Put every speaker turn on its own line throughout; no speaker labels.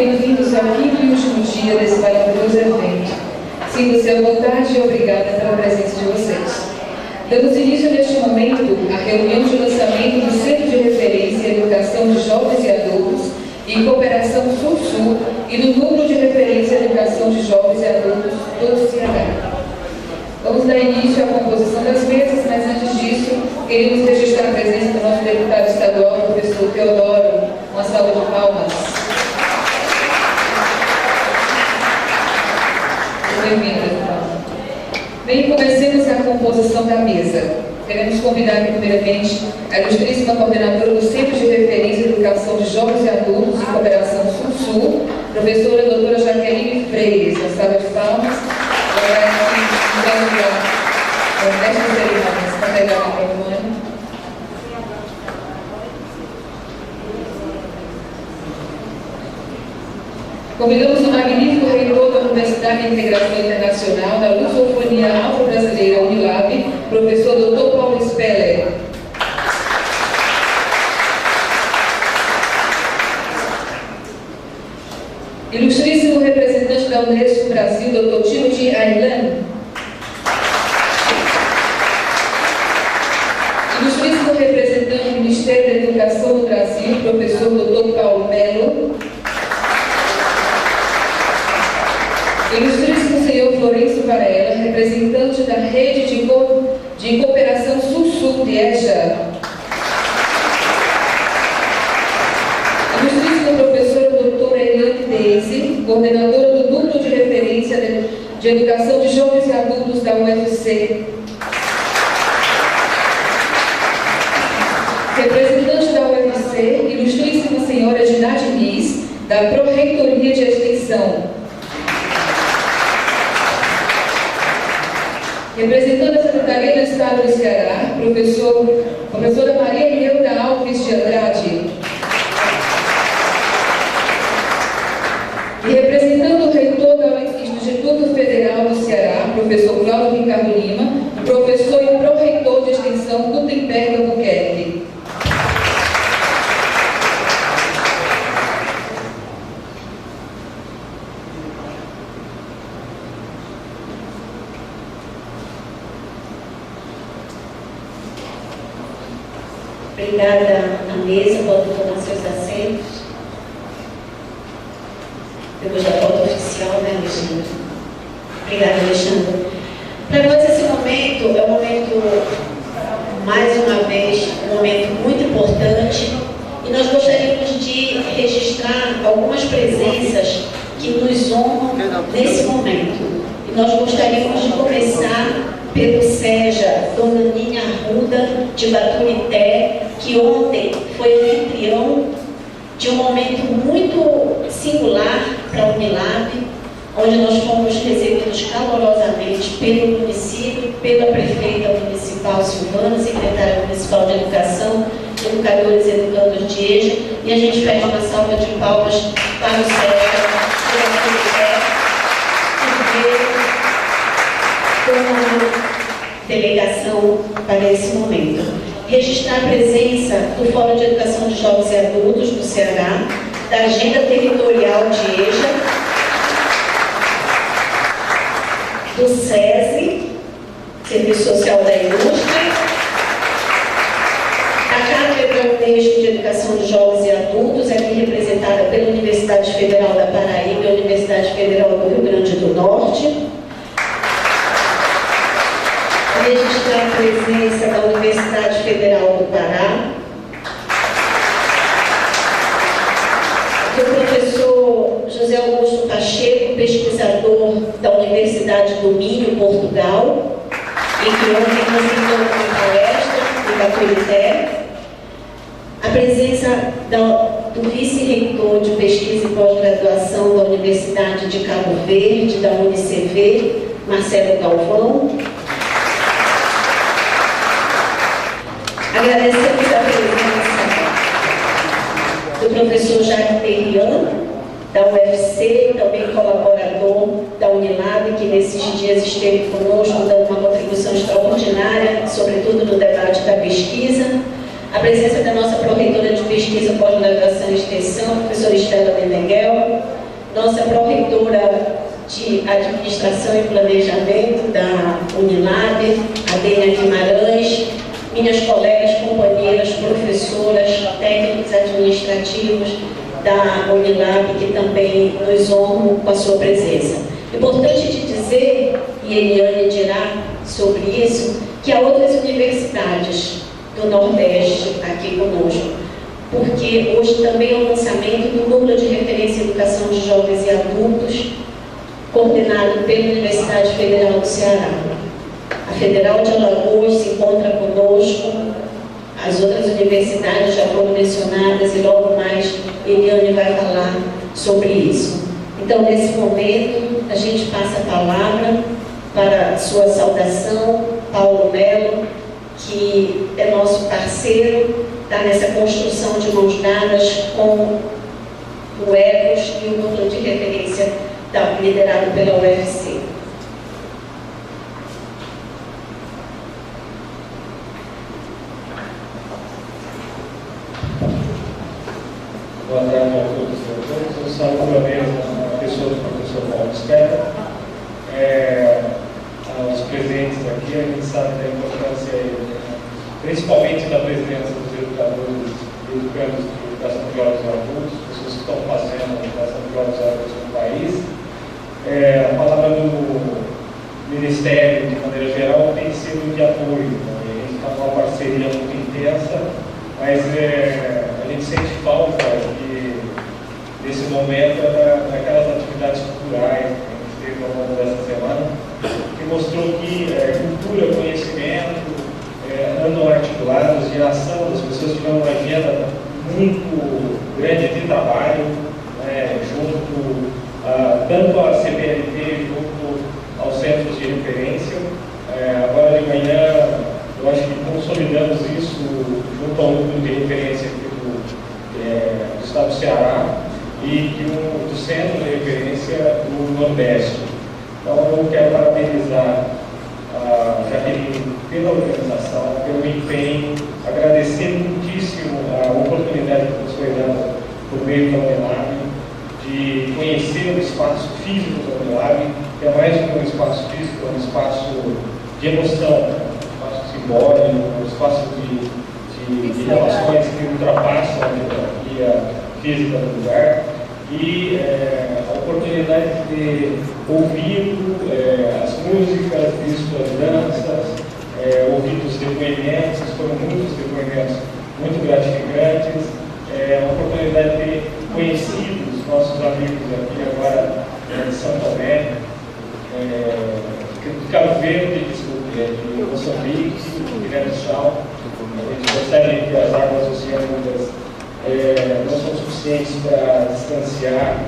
bem-vindos ao quinto e último dia desse maravilhoso evento. Sinto-se à vontade e obrigada pela presença de vocês. Damos início neste momento à reunião de lançamento do Centro de Referência e Educação de Jovens e Adultos e Cooperação Sul-Sul e do Núcleo de Referência e Educação de Jovens e Adultos do Ceará. Vamos dar início à composição das mesas, mas antes disso, queremos registrar a presença do nosso deputado estadual, o professor Teodoro. Uma salva de palmas. Bem-vindo, deputado. Bem, comecemos a composição da mesa. Queremos convidar, primeiramente, a ilustríssima coordenadora do Centro de Referência e Educação de Jovens e Adultos e Cooperação Sul-Sul, professora doutora Jaqueline Freire. Uma salva de palmas. Convidamos o magnífico reitor da Universidade de Integração Internacional da Lusofonia Afro-Brasileira Unilab, professor Dr. Paulo Speller. Ilustríssimo representante da Unesco Brasil, Dr. Timothy Aylan. Ilustríssimo representante do Ministério da Educação do Brasil, professor Dr. Paulo Melo. Ilustríssimo senhor Florencio Varela, representante da Rede de Cooperação Sul-Sul de EJA. Ilustríssima professora doutora Eliane Deise, coordenadora do Núcleo de Referência de Educação de Jovens e Adultos da UFC. Representante da UFC, ilustríssima senhora Gina Diniz, da Pró-Reitoria de Extensão. Representando a Secretaria do Estado do Ceará, professora Maria Hilda Alves de Andrade. E representando o reitor do Instituto Federal do Ceará, professor Cláudio Ricardo Lima, professor e pró-reitor de extensão Gutenberg Albuquerque.
Obrigada à mesa, podem tomar seus assentos. Depois da foto oficial, né, Alexandre? Obrigada, Alexandre. Para nós esse momento é um momento, mais uma vez, um momento muito importante e nós gostaríamos de registrar algumas presenças que nos honram nesse momento. E nós gostaríamos de começar pelo SEJA, Dona Ninha Arruda, de Baturité, que ontem foi anfitrião de um momento muito singular para o Unilab, onde nós fomos recebidos calorosamente pelo município, pela prefeita municipal Silvana, secretária municipal de Educação, educadores e educandos de EJA, e a gente pede uma salva de palmas para o SEJA, pela Baturité, que veio como delegação para esse momento. Registrar a presença do Fórum de Educação de Jovens e Adultos do Ceará, da Agenda Territorial de EJA, do SESI, Serviço Social da Indústria, da Cátedra Unesco de Educação de Jovens e Adultos, aqui representada pela Universidade Federal da Paraíba e a Universidade Federal do Rio Grande do Norte. Registrar a presença da Universidade Federal do Pará, do professor José Augusto Pacheco, pesquisador da Universidade do Minho, Portugal, e que ontem nos enviou uma palestra em Baturité. A presença do vice-reitor de pesquisa e pós-graduação da Universidade de Cabo Verde, da UniCV, Marcelo Galvão. Agradecemos a presença do professor Jacques Terrian, da UFC, também colaborador da Unilab, que nesses dias esteve conosco, dando uma contribuição extraordinária, sobretudo no debate da pesquisa. A presença da nossa pró-reitora de pesquisa, pós-graduação e extensão, professora Estela Meneghel, nossa pró-reitora de administração e planejamento da Unilab, a Dênia Guimarães, minhas colegas, companheiras, professoras, técnicos administrativos da Unilab, que também nos honram com a sua presença. Importante de dizer, e Eliane dirá sobre isso, que há outras universidades do Nordeste aqui conosco, porque hoje também é o lançamento do Núcleo de Referência em Educação de Jovens e Adultos, coordenado pela Universidade Federal do Ceará. A Federal de Alagoas se encontra conosco, as outras universidades já foram mencionadas e logo mais Eliane vai falar sobre isso. Então, nesse momento, a gente passa a palavra para sua saudação, Paulo Melo, que é nosso parceiro, está nessa construção de mãos dadas com o ECOS e o Núcleo de Referência liderado pela UFC.
Boa tarde a todos e a todas. Eu saúdo a mesma pessoa do professor Paulo Spector. Aos presentes aqui, a gente sabe da importância, principalmente da presença dos educadores e educandos de educação de jovens e adultos, pessoas que estão fazendo a educação de jovens e adultos no país. A palavra do Ministério, de maneira geral, tem sido de apoio. A gente está numa parceria muito intensa, mas a gente sente falta nesse momento daquelas atividades culturais que a gente teve ao longo dessa semana, que mostrou que cultura, conhecimento andam articulados e a ação das pessoas tiveram uma agenda muito grande de trabalho, junto tanto à CPLT junto aos centros de referência. Agora de manhã, eu acho que consolidamos isso junto ao núcleo de referência aqui do Estado do Ceará e do Centro de Referência do Nordeste. Então, eu quero parabenizar a Jaqueline pela organização, pelo empenho, agradecer muitíssimo a oportunidade que nos foi dada por meio da Unilab de conhecer o espaço físico da Unilab, que é mais do que um espaço físico, é um espaço de emoção, um espaço simbólico, um espaço de relações que ultrapassam a hierarquia física do lugar, e a oportunidade de ter ouvido as músicas, visto as danças, ouvido os depoimentos, foram muitos depoimentos muito gratificantes, a oportunidade de ter conhecido os nossos amigos aqui agora de São Tomé, de Cabo Verde, de Moçambique, de Guiné-Bissau. A gente percebe que as águas oceânicas não são suficientes para distanciar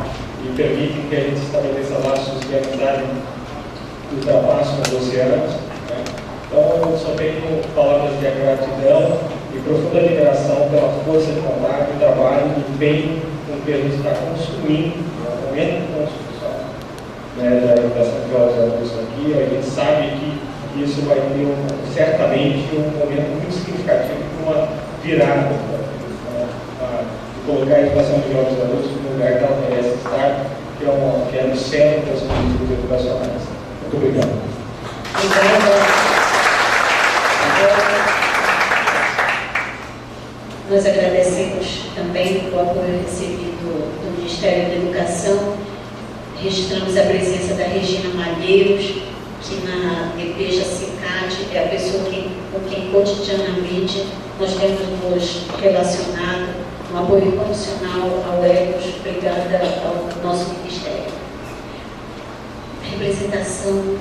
e permitem que a gente estabeleça laços de amizade que ultrapassam os oceanos. Então, eu só tenho palavras de gratidão e profunda admiração pela força de vontade, de trabalho e empenho com que a gente está construindo, no momento de construção da educação de jovens adultos aqui. A gente sabe que isso vai ter certamente um momento muito significativo para uma virada, de colocar a educação de jovens adultos no lugar que ela merece estar, que é no centro das políticas educacionais. Muito obrigado.
Obrigada. Nós agradecemos também o apoio recebido do Ministério da Educação. Registramos a presença da Regina Malheiros, que na EPEJA CICAD é a pessoa com quem cotidianamente nós temos nos relacionado, um apoio incondicional ao ECOS. Obrigada ao nosso Ministério. Representação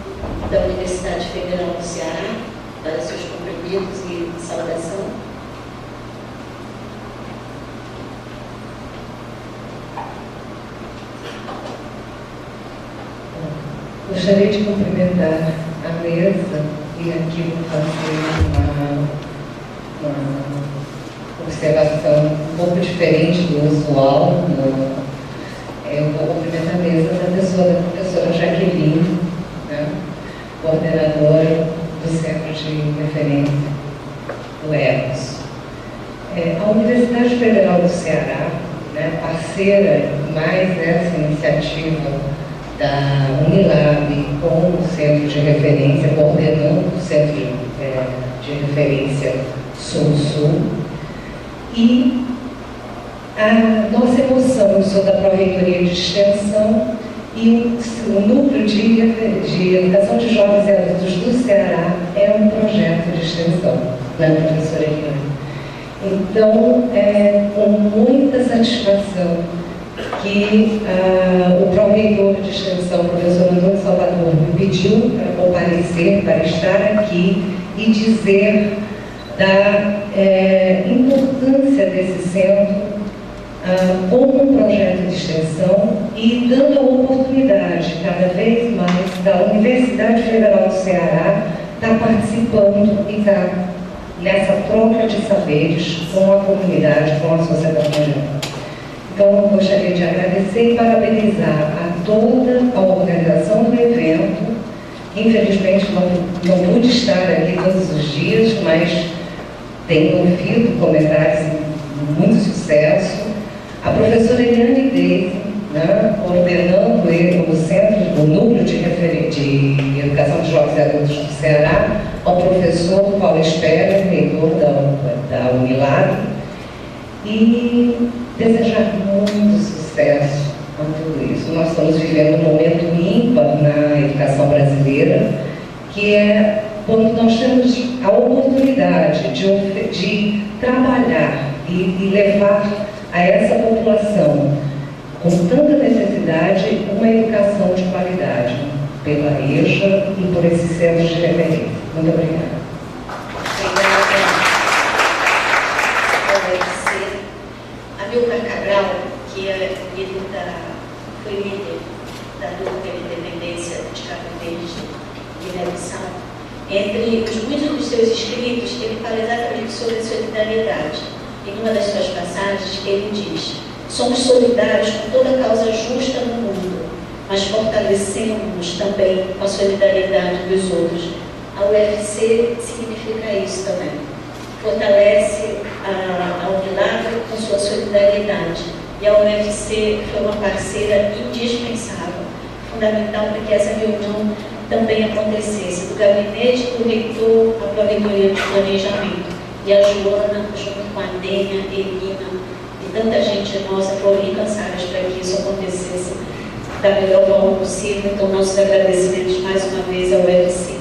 da Universidade Federal do Ceará, para seus cumprimentos e saudação.
Gostaria de cumprimentar a mesa e aqui vou fazer uma observação um pouco diferente do usual. Eu vou cumprimentar a mesa da pessoa da professora Jaqueline, coordenadora do Centro de Referência do ECOS. Universidade Federal do Ceará, né, parceira mais dessa iniciativa da Unilab com o Centro de Referência, coordenando o Centro de Referência Sul-Sul. E a nossa emoção, eu sou da Pró-Reitoria de Extensão, e o Núcleo de Educação de Jovens e Adultos do Ceará é um projeto de extensão, né, professora Eliane? Então, é com muita satisfação que o Pró-Reitor de Extensão, o professor Antônio Salvador, me pediu para comparecer, para estar aqui e dizer da importância desse centro como um projeto de extensão e dando a oportunidade cada vez mais da Universidade Federal do Ceará estar participando e estar nessa troca de saberes com a comunidade, com a sociedade geral. Então, eu gostaria de agradecer e parabenizar a toda a organização do evento. Infelizmente, não pude estar aqui todos os dias, mas tenho ouvido comentários de muito sucesso. A professora Eliane Deise, né, coordenando o Centro, o Núcleo de Educação de Jovens e Adultos do Ceará, ao professor Paulo Espera, reitor da Unilab, e desejar muito sucesso com tudo isso. Nós estamos vivendo um momento ímpar na educação brasileira, que é quando nós temos a oportunidade de trabalhar e levar a essa população com tanta necessidade uma educação de qualidade pela EJA e por esses centros de referência. Muito obrigada.
Obrigada. Amilcar Cabral, que foi líder da luta pela independência de Cabo Verde e Guiné-Bissau, entre muitos dos seus escritos, ele fala exatamente sobre solidariedade. Em uma das suas passagens, ele diz: somos solidários com toda causa justa no mundo, mas fortalecemos-nos também com a solidariedade dos outros. A UFC significa isso também. Fortalece a Unilab com sua solidariedade. E a UFC foi uma parceira indispensável, fundamental para que essa reunião também acontecesse. Do gabinete do reitor à Pró-Reitoria de Planejamento. E a Joana, junto com a Dênia, Elina e tanta gente nossa, foram incansáveis para que isso acontecesse da melhor forma possível. Então, nossos agradecimentos mais uma vez ao UFC.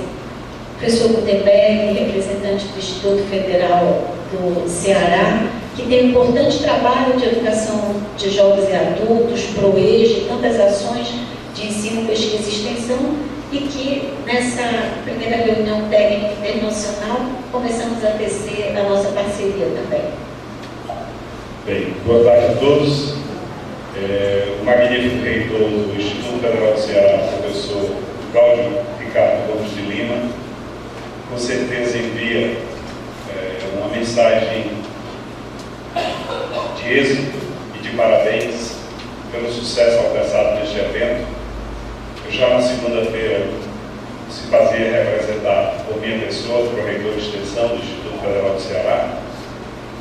Professor Gutenberg, representante do Instituto Federal do Ceará, que tem um importante trabalho de educação de jovens e adultos, ProEJ, tantas ações de ensino, pesquisa e extensão, e que nessa primeira reunião técnica internacional começamos a tecer a nossa parceria também.
Bem, boa tarde a todos. O magnífico reitor do Instituto Federal do Ceará, professor Cláudio Ricardo Gomes de Lima, com certeza envia uma mensagem de êxito e de parabéns pelo sucesso alcançado neste evento. Eu já na segunda-feira se fazia representar por minha pessoa, por reitor de extensão do Instituto Federal do Ceará,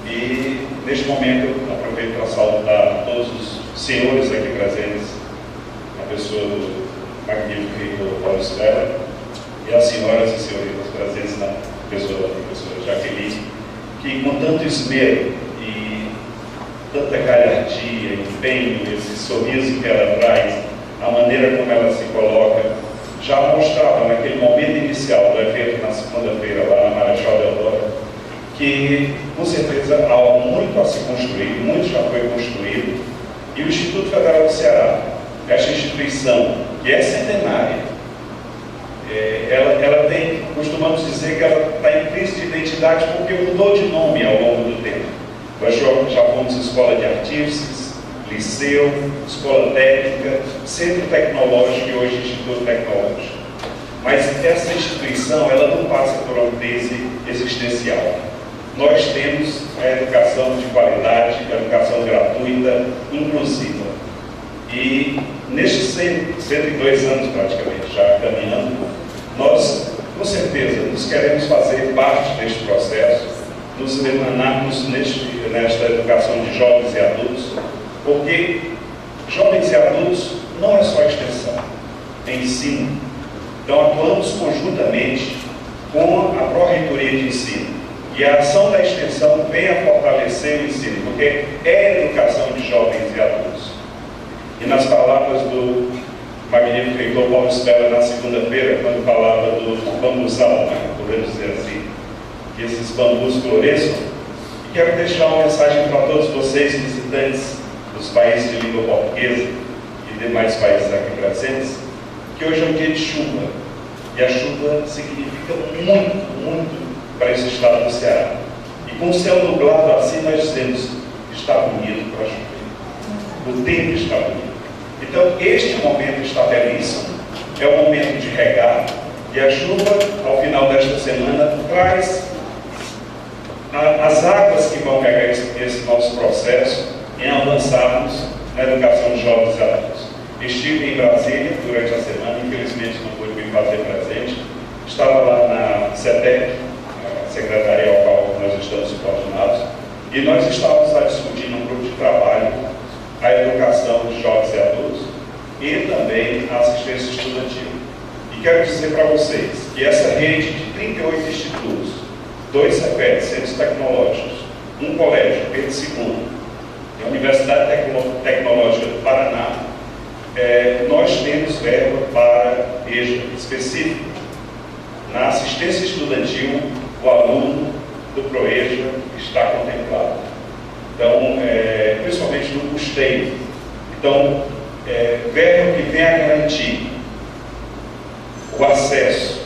e neste momento eu aproveito para saudar todos os senhores aqui presentes, a pessoa do magnífico reitor Paulo Espera, e as senhoras e senhoritas presentes na pessoa da professora Jaqueline, que com tanto esmero e tanta galhardia, empenho, esse sorriso que ela traz, a maneira como ela se coloca, já mostrava naquele momento inicial do evento na segunda-feira lá na Marechal Deodoro, que com certeza há algo muito a se construir, muito já foi construído, e o Instituto Federal do Ceará, esta instituição que é centenária, ela tem, costumamos dizer que ela está em crise de identidade porque mudou de nome ao longo do tempo. Nós já fomos escola de artífices, liceu, escola técnica, centro tecnológico e hoje Instituto Tecnológico. Mas essa instituição, ela não passa por uma crise existencial. Nós temos a educação de qualidade, a educação gratuita, inclusiva. E nestes 102 anos praticamente, já caminhando, nós, com certeza, nos queremos fazer parte deste processo, nos emanarmos nesta educação de jovens e adultos, porque jovens e adultos não é só extensão, é ensino. Então, atuamos conjuntamente com a Pró-Reitoria de Ensino. E a ação da extensão vem a fortalecer o ensino, porque é educação de jovens e adultos. E nas palavras do magnífico reitor Paulo Spella, na segunda-feira, quando falava do bambuzal, podemos dizer assim, que esses bambus floresçam, e quero deixar uma mensagem para todos vocês, visitantes dos países de língua portuguesa e demais países aqui presentes, que hoje é um dia de chuva, e a chuva significa muito para esse estado do Ceará. E com o céu nublado assim, nós dizemos, está bonito para chover. O tempo está bonito. Então, este momento está belíssimo, é o momento de regar, e a chuva, ao final desta semana, traz as águas que vão regar esse nosso processo em avançarmos na educação de jovens e adultos. Estive em Brasília durante a semana, infelizmente não pude me fazer presente. Estava lá na CETEC, a secretaria ao qual nós estamos subordinados, e nós estávamos lá discutindo um grupo de trabalho, a educação de jovens e adultos e também a assistência estudantil. E quero dizer para vocês que essa rede de 38 institutos, 2 CEPET, centros tecnológicos, um colégio, Pedro II, e a Universidade Tecnológica do Paraná, nós temos verba para EJA específico. Na assistência estudantil, o aluno do ProEJA está contemplado. Então, principalmente no custeio. Então, verba que vem a garantir o acesso,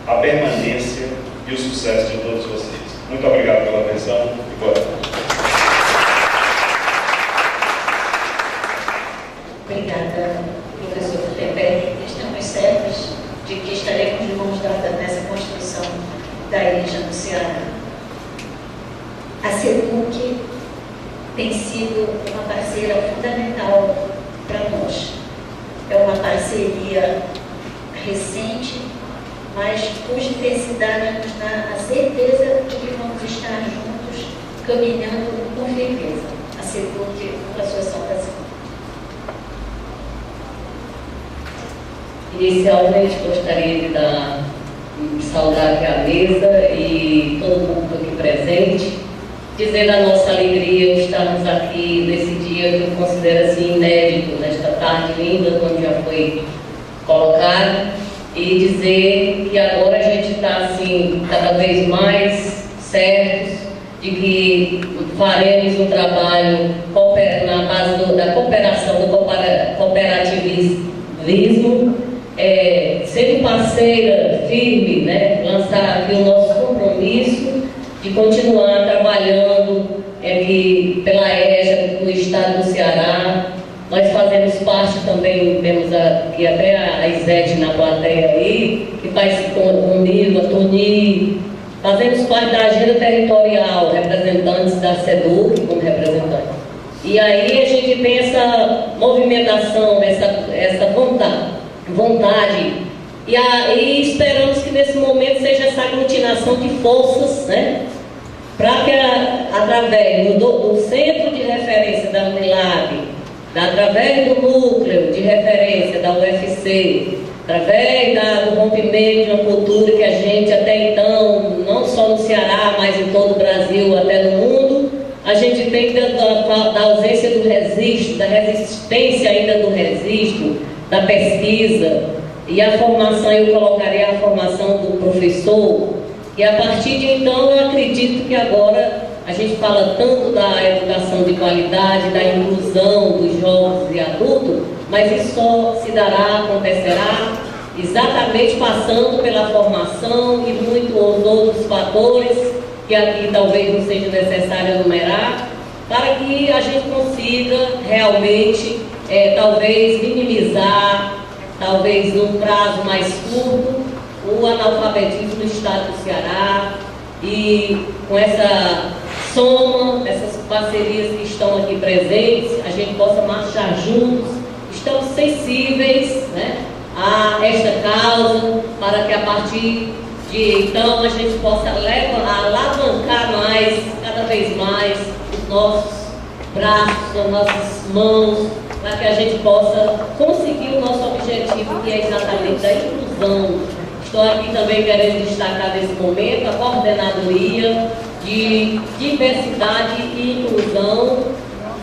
a permanência e o sucesso de todos vocês. Muito obrigado pela atenção e boa tarde.
Obrigada, professor Pepe. Estamos certos de que estaremos de mãos dadas nessa construção da EJA no Ceará. A SEDUC tem sido uma parceira fundamental para nós. É uma parceria recente, mas cuja intensidade nos dá a certeza de que vamos estar juntos, caminhando com firmeza. A SEDUC, com a sua saudação.
Inicialmente, gostaria de saudar aqui a mesa e todo mundo aqui presente, dizer da nossa alegria de estarmos aqui nesse dia que eu considero assim inédito, nesta tarde linda, como já foi colocado, e dizer que agora a gente está assim, cada vez mais certos de que faremos um trabalho na base da cooperação, do cooperativismo, sendo parceira firme, né, lançar aqui o nosso compromisso de continuar trabalhando pela EJA, no estado do Ceará. Nós fazemos parte também, temos aqui até a Isete na plateia aí, que faz comigo, a Toni, fazemos parte da agenda territorial, representantes da SEDUC como representantes. E aí a gente tem essa movimentação, essa vontade. E aí esperamos que nesse momento seja essa aglutinação de forças, né? Para que através do centro de referência da Unilab, através do núcleo de referência da UFC, através do rompimento de uma cultura que a gente até então, não só no Ceará, mas em todo o Brasil, até no mundo, a gente tem da ausência do registro, da resistência ainda do registro, da pesquisa, e a formação, eu colocaria a formação do professor, e a partir de então eu acredito que agora a gente fala tanto da educação de qualidade, da inclusão dos jovens e adultos, mas isso só se dará, acontecerá, exatamente passando pela formação e muitos outros fatores que aqui talvez não seja necessário enumerar, para que a gente consiga realmente, talvez minimizar, talvez num prazo mais curto, o analfabetismo no estado do Ceará, e com essa soma, essas parcerias que estão aqui presentes, a gente possa marchar juntos. Estamos sensíveis, né, a esta causa, para que a partir de então a gente possa alavancar mais, cada vez mais, o nossos braços, nas nossas mãos, para que a gente possa conseguir o nosso objetivo, que é exatamente a inclusão. Estou aqui também querendo destacar nesse momento a coordenadoria de diversidade e inclusão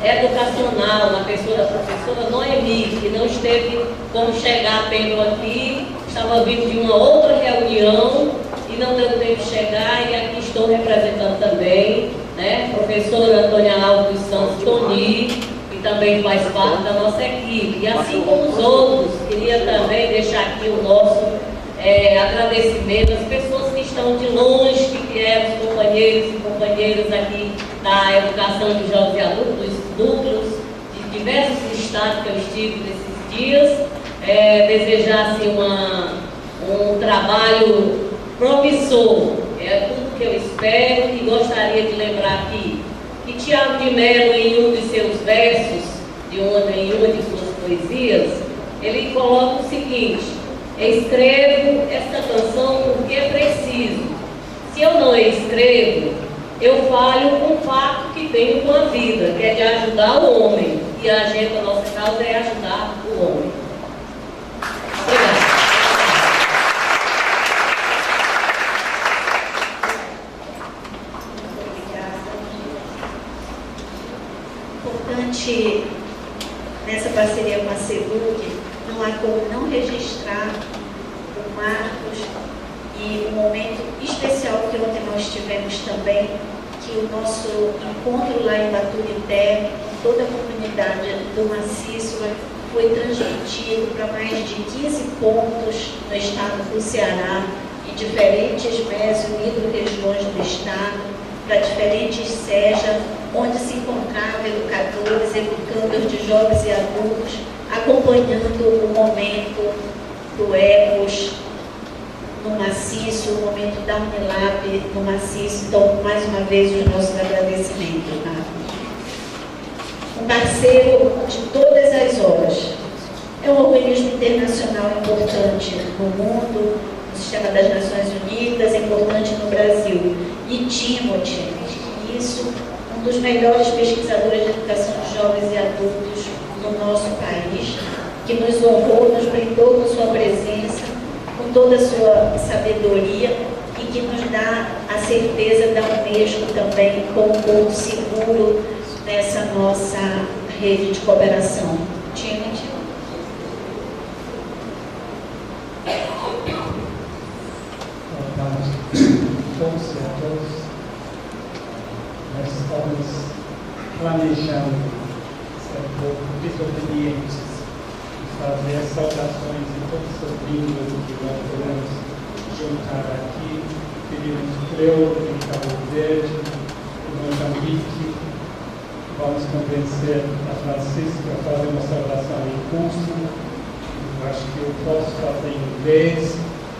educacional, na pessoa da professora Noemi, que não esteve como chegar a tempo aqui, estava vindo de uma outra reunião e não deu tempo de chegar, e aqui estou representando também, né, professora Antônia Alves Santos Toni, que também faz parte da nossa equipe. E assim como os outros, queria também deixar aqui o nosso agradecimento às pessoas que estão de longe, que vieram, os companheiros e companheiras aqui da educação de jovens e adultos, dos núcleos de diversos estados que eu estive nesses dias. Desejar assim, um trabalho promissor, é tudo que eu espero, e gostaria de lembrar aqui que Tiago de Mello, em um de seus versos, em uma de suas poesias, ele coloca o seguinte: escrevo esta canção porque é preciso. Se eu não escrevo, eu falho com o fato que tenho com a vida, que é de ajudar o homem. E a nossa causa é ajudar o homem. Obrigada.
Importante nessa parceria com a SEDUC, não há como não registrar o marcos e um momento especial que ontem nós tivemos também, que o nosso encontro lá em Baturité, com toda a comunidade do Maciço, foi transmitido para mais de 15 pontos no estado do Ceará, em diferentes meso e micro-regiões do estado, para diferentes SEJA, onde se encontravam educadores, educandos de jovens e adultos, acompanhando o momento do EPOS no Maciço, o momento da Unilab no Maciço. Então, mais uma vez, os nossos agradecimentos. Tá? Um parceiro de todas as horas. É um organismo internacional importante no mundo, no sistema das Nações Unidas, é importante no Brasil. E Timothy, isso, um dos melhores pesquisadores de educação de jovens e adultos no nosso país, que nos honrou, nos brindou com sua presença, com toda a sua sabedoria, e que nos dá a certeza da Unesco também como um ponto seguro nessa nossa rede de cooperação. Timothy.
Todos e a todos, nós estamos planejando ser um pouco desobedientes, fazer as saudações em todas as línguas que nós podemos juntar aqui. Pedimos Cleo, em Cabo Verde, em Moçambique. Vamos convencer a Francisca a fazer uma saudação em curso. Eu acho que eu posso fazer em inglês,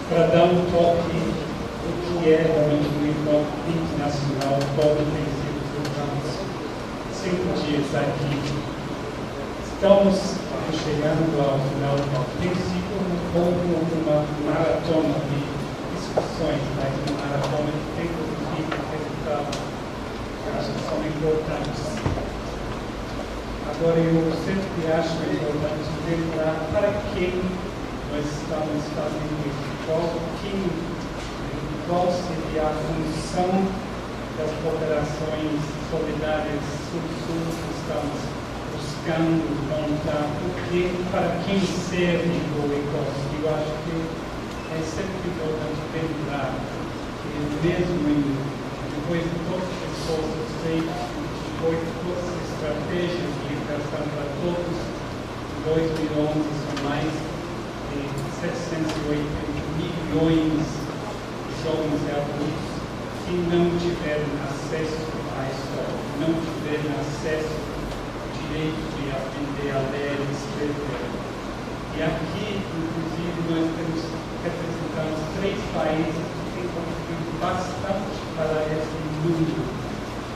para dar um toque do que é realmente um encontro internacional. Todo tem sido durante 5 dias aqui. Estamos chegando ao final. Tem sido um pouco uma maratona de discussões, mas uma maratona que tem produzido resultados que acho que são importantes. Agora, eu sempre acho importante lembrar para quem nós estamos fazendo isso, qual seria a função das cooperações solidárias sul-sul que estamos buscando montar, porque para quem serve o ECOS. Eu acho que é sempre importante lembrar que mesmo depois de todos os esforços feitos, depois de todas as estratégias de educação para todos, em 2011 são mais de 780 milhões de jovens e adultos que não tiveram acesso à escola, não tiveram acesso ao direito de aprender a ler e escrever. E aqui, inclusive, nós temos representado 3 países que têm contribuído bastante para esse mundo,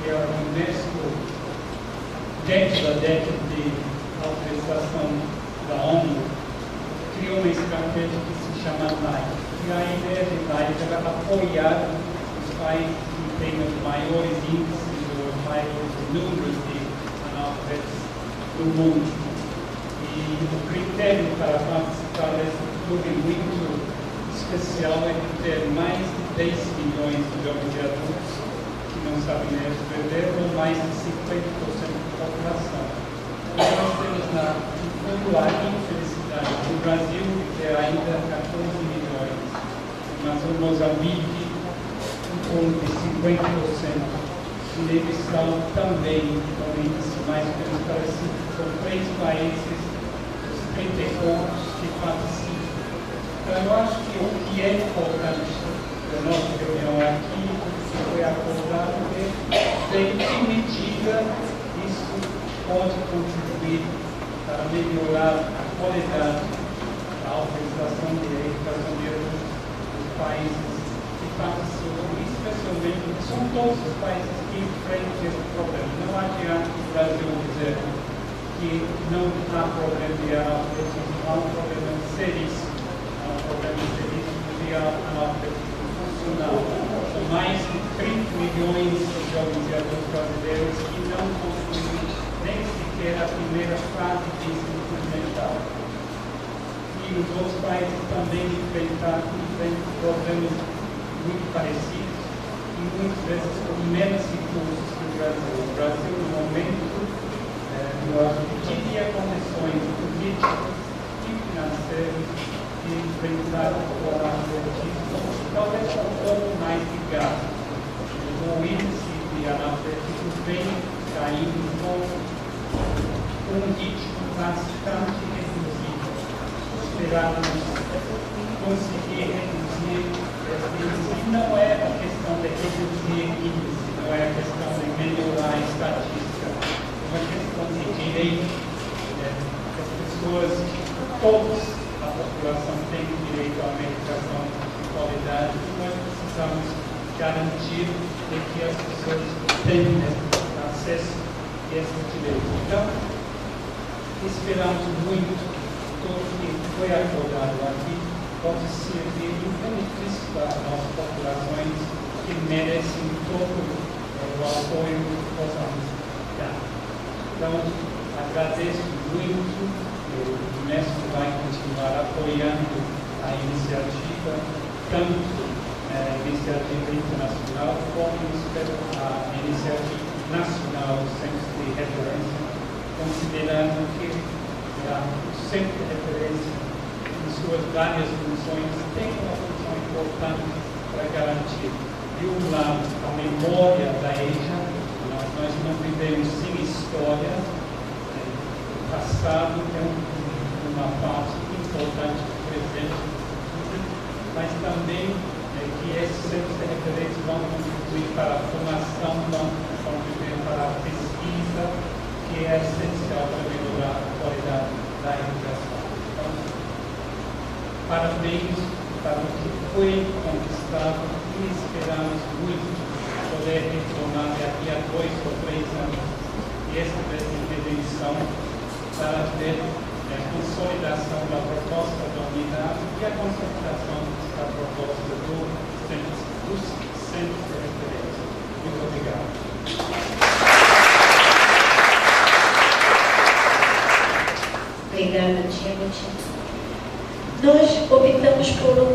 que é a Unesco, dentro da década de autorização da ONU, criou uma estratégia que se chama LIFE. E a ideia de LIFE era apoiar os países que têm os maiores índices de maiores números de analfabetos do mundo. E o critério para participar desse clube muito especial é de ter mais de 10 milhões de jovens e adultos que não sabem ler e escrever, ou mais de 50% da população. Então, nós temos no fundo a infelicidade do Brasil de ter ainda 14 milhões, mas o Moçambique com de 50%. E eles estão também com um índice mais ou menos parecido. São 3 países dos 30 pontos que participam. Então, eu acho que o que é importante da nossa reunião aqui, que foi acordado, é ver em que medida isso pode contribuir para melhorar a qualidade da alfabetização e da educação dos países que participam, especialmente, são todos os países que enfrentam esse problema. Não adianta o Brasil dizer que não há problema de analfabetismo, há um problema seríssimo. De analfabetismo funcional. São mais de 30 milhões de jovens e adultos brasileiros que não conseguem nem sequer a primeira fase de ensino fundamental. E os outros países também enfrentam problemas muito parecidos e muitas vezes com menos recursos que o Brasil. O Brasil, no momento, eu acho que teria condições políticas e financeiras de enfrentar o analfabetismo, talvez com um pouco mais de gasto. O índice de analfabetismo vem caindo com um ritmo bastante reduzido. Esperamos conseguir reduzir esse índice. E não é a questão de reduzir índice, não é a questão de melhorar a estatística, é uma questão de direito. As pessoas, todos, a população tem direito a uma educação de qualidade e nós precisamos garantir que as pessoas tenham acesso a esses direitos. Então, esperamos muito que tudo que foi acordado aqui pode servir em benefício das nossas populações que merecem todo o apoio que possamos dar. Então, agradeço muito. O Unesco vai continuar apoiando a iniciativa, tanto a iniciativa internacional como a iniciativa nacional do Centro de Referência, considerando que o Centro de Referência, em suas várias funções, tem uma função importante para garantir, de um lado, a memória da EJA. Nós não vivemos sem história. Passado é uma parte importante do presente, mas também que esses centros de referência vão contribuir para a formação, vão contribuir para a pesquisa, que é essencial para melhorar a qualidade da educação. Então, parabéns para o que foi conquistado e esperamos muito poder retornar daqui a 2 ou 3 anos e esta vez de redenção para ver a consolidação da proposta da unidade e a consolidação da proposta dos centros de referência. Muito obrigado.
Obrigada, Timothy. Nós optamos por um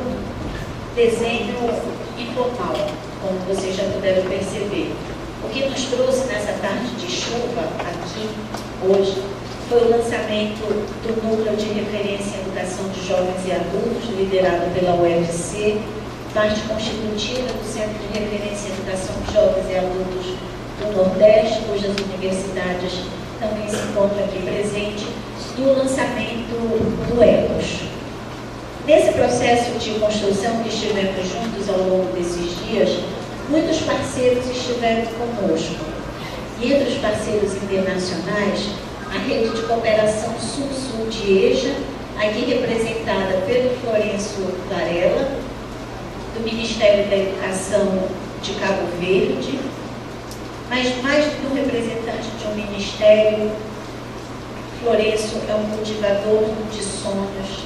desenho informal, como vocês já puderam perceber. O que nos trouxe nessa tarde de chuva aqui hoje foi o lançamento do Núcleo de Referência em Educação de Jovens e Adultos, liderado pela UFC, parte constitutiva do Centro de Referência em Educação de Jovens e Adultos do Nordeste, cujas universidades também se encontram aqui presentes, e o lançamento do ECOS. Nesse processo de construção que estivemos juntos ao longo desses dias, muitos parceiros estiveram conosco. E entre os parceiros internacionais, a Rede de Cooperação Sul-Sul de EJA, aqui representada pelo Florencio Varela, do Ministério da Educação de Cabo Verde, mas mais do que um representante de um ministério, Florencio é um cultivador de sonhos,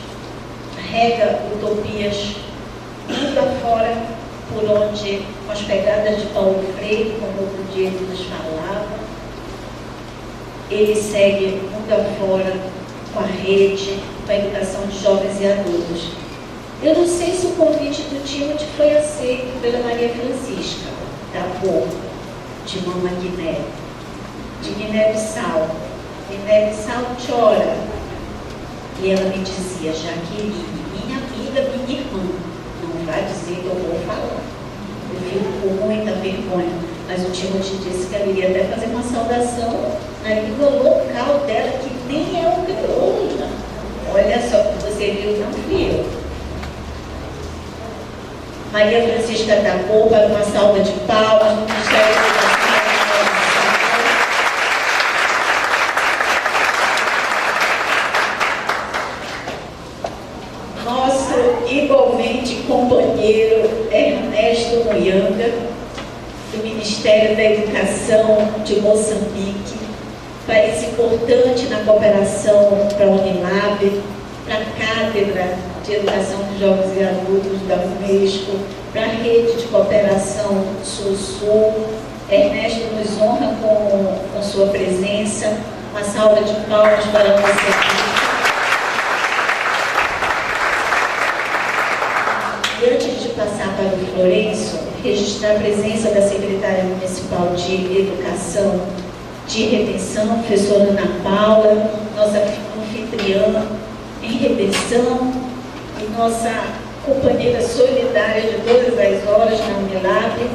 rega utopias mundo afora, por onde, com as pegadas de Paulo Freire, como outro dia ele nos falava, ele segue mundo afora com a rede, com a educação de jovens e adultos. Eu não sei se o convite do Timothy foi aceito pela Maria Francisca, da Porto, de Mama Guiné, de Guiné-Bissau. Guiné-Bissau chora. E ela me dizia, Jaqueline, minha amiga, minha irmã, não vai dizer que eu vou falar. Eu fico com muita vergonha. Mas o Timothy disse que ela iria até fazer uma saudação na língua local dela, que nem é o crioulo. Olha só, você viu, não fui eu. Maria Francisca da Porra, uma salva de palmas no Ministério da Educação. Nosso igualmente companheiro Ernesto Muyanga, do Ministério da Educação de Moçambique, país importante na cooperação para a Unilab, para a Cátedra de Educação de Jovens e Adultos da Unesco, para a Rede de Cooperação Sul-Sul. Ernesto nos honra com sua presença. Uma salva de palmas para você. E antes de passar para o Florencio, registrar a presença da secretária municipal de Educação de Redenção, professora Ana Paula, nossa anfitriã em Redenção e nossa companheira solidária de todas as horas na Unilab.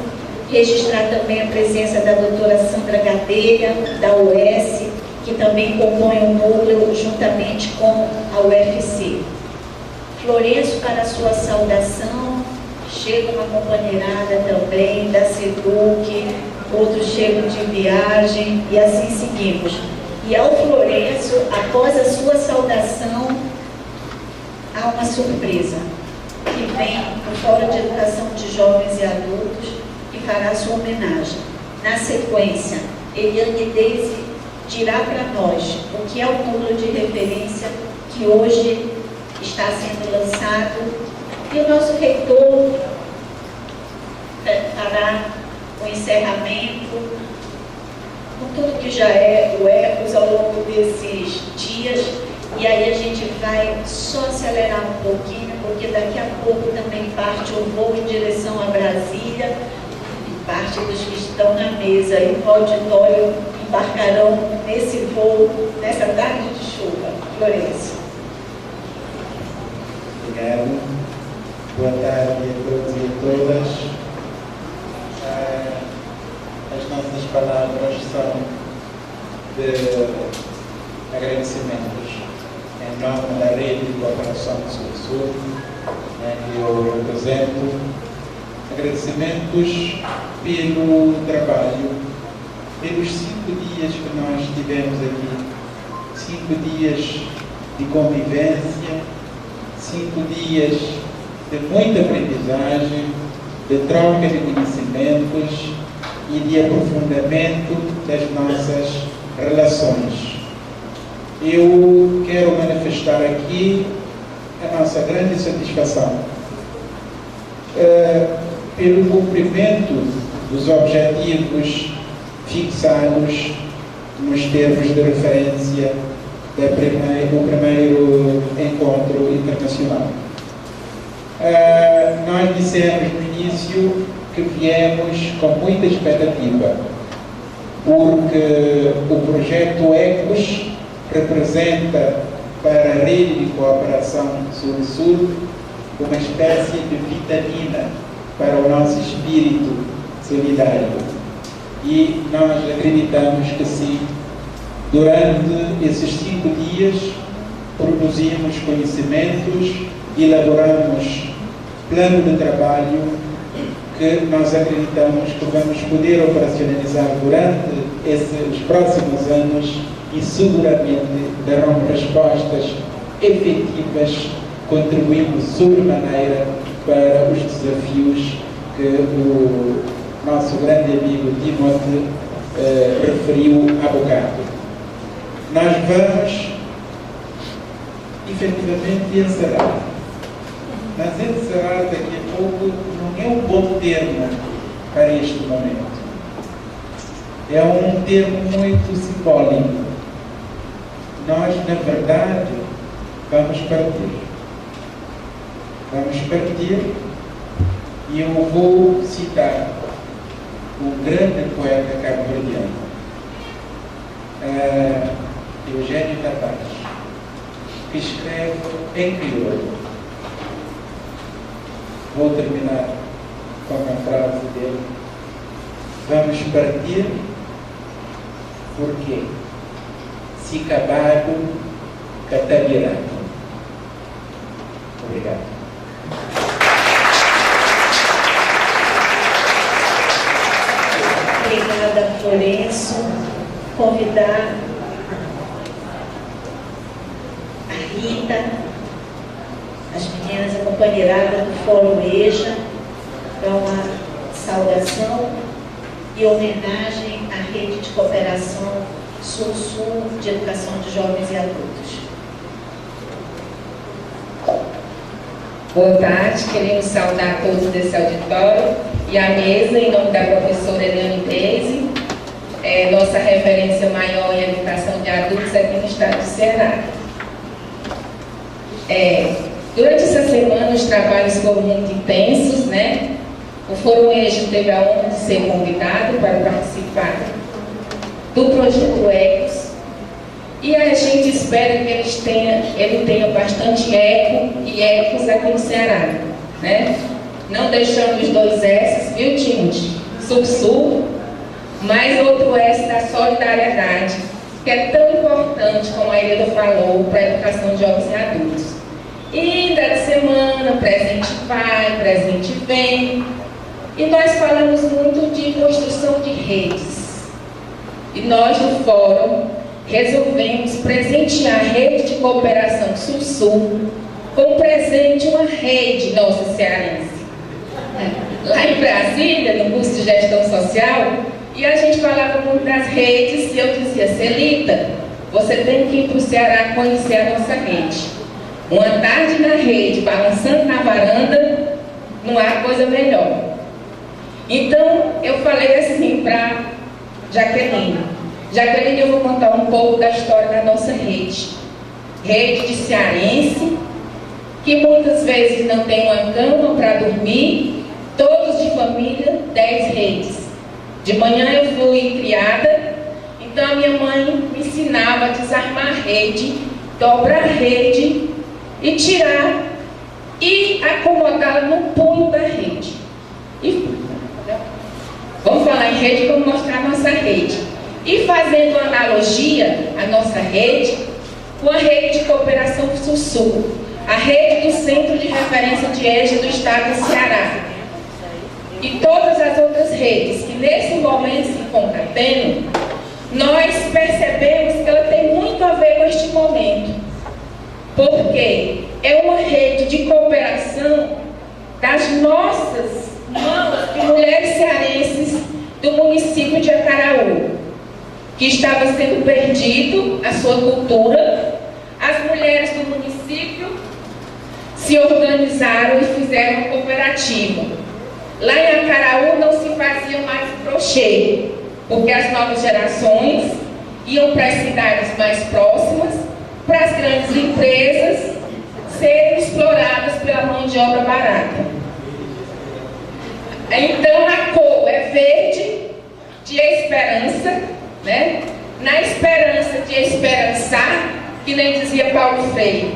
Registrar também a presença da doutora Sandra Gadelha, da UES, que também compõe o núcleo juntamente com a UFC. Florencio, para a sua saudação, chega uma companheirada também da SEDUC, outros chegam de viagem e assim seguimos. E ao Florencio, após a sua saudação, há uma surpresa, que vem do Fórum de Educação de Jovens e Adultos, que fará sua homenagem. Na sequência, Eliane Deise dirá para nós o que é o núcleo de referência que hoje está sendo lançado, e o nosso reitor fará o encerramento com tudo que já é o ECOS ao longo desses dias. E aí a gente vai só acelerar um pouquinho, porque daqui a pouco também parte o voo em direção a Brasília, e parte dos que estão na mesa e no auditório embarcarão nesse voo, nessa tarde de chuva. Florencio.
Obrigado. Boa tarde a todos e a todas. As nossas palavras são de agradecimentos em nome da Rede de Cooperação Sul-Sul, que eu represento. Agradecimentos pelo trabalho, pelos 5 dias que nós tivemos aqui, 5 dias de convivência, 5 dias de muita aprendizagem, de troca de conhecimentos e de aprofundamento das nossas relações. Eu quero manifestar aqui a nossa grande satisfação pelo cumprimento dos objetivos fixados nos termos de referência do primeiro encontro internacional. Nós dissemos no início que viemos com muita expectativa, porque o projeto ECOS representa para a Rede de Cooperação Sul-Sul uma espécie de vitamina para o nosso espírito solidário. E nós acreditamos que sim, durante esses 5 dias produzimos conhecimentos, elaboramos plano de trabalho que nós acreditamos que vamos poder operacionalizar durante os próximos anos e seguramente darão respostas efetivas, contribuindo sobremaneira para os desafios que o nosso grande amigo Timothy referiu há bocado. Nós vamos efetivamente encerrar. Mas encerrar daqui a pouco não é um bom termo para este momento. É um termo muito simbólico. nós, na verdade, vamos partir. Vamos partir e eu vou citar um grande poeta cabo-verdiano, Eugênio Tavares, que escreve em crioulo. Vou terminar com uma frase dele. Vamos partir porque se acabado catavirado. Obrigado.
Obrigada, Florencio. Convidar a Rita, as meninas, a companheirada do Fórum EJA, para uma saudação e homenagem à Rede de Cooperação Sul-Sul de Educação de Jovens e Adultos.
Boa tarde, queremos saudar todos desse auditório e a mesa, em nome da professora Eliane Deise, nossa referência maior em educação de adultos aqui no estado do Ceará. Durante essa semana os trabalhos foram muito intensos, né? O Fórum EJA teve a honra de ser convidado para participar do projeto ECOS e a gente espera que ele tenha bastante eco e ecos aqui no Ceará, né? Não deixando os 2 S, viu, Tinte? Sul-Sul, mais outro S da solidariedade, que é tão importante, como a Irida falou, para a educação de jovens e adultos. E da semana, presente vai, presente vem. E nós falamos muito de construção de redes. E nós, no Fórum, resolvemos presentear a Rede de Cooperação Sul-Sul com presente uma rede nossa cearense. Lá em Brasília, no curso de Gestão Social, e a gente falava muito das redes, e eu dizia, Celita, você tem que ir para o Ceará conhecer a nossa rede. Uma tarde na rede, balançando na varanda, não há coisa melhor. Então, eu falei assim para Jaqueline, eu vou contar um pouco da história da nossa rede. Rede de cearense, que muitas vezes não tem uma cama para dormir, todos de família, 10 redes. De manhã eu fui criada, então a minha mãe me ensinava a desarmar a rede, dobrar a rede e tirar e acomodá-la no punho da rede. Vamos falar em rede, vamos mostrar a nossa rede. E fazendo uma analogia, a nossa rede, com a Rede de Cooperação Sul-Sul, a rede do Centro de Referência de EJA do Estado do Ceará. E todas as outras redes que nesse momento se concatenam, nós percebemos que ela tem muito a ver com este momento. Porque é uma rede de cooperação das nossas mãos de mulheres cearenses do município de Acaraú, que estava sendo perdido a sua cultura. As mulheres do município se organizaram e fizeram uma cooperativa. Lá em Acaraú não se fazia mais crochê, porque as novas gerações iam para as cidades mais próximas, para as grandes empresas serem exploradas pela mão de obra barata. Então a cor é verde, de esperança, né? Na esperança de esperançar, que nem dizia Paulo Freire,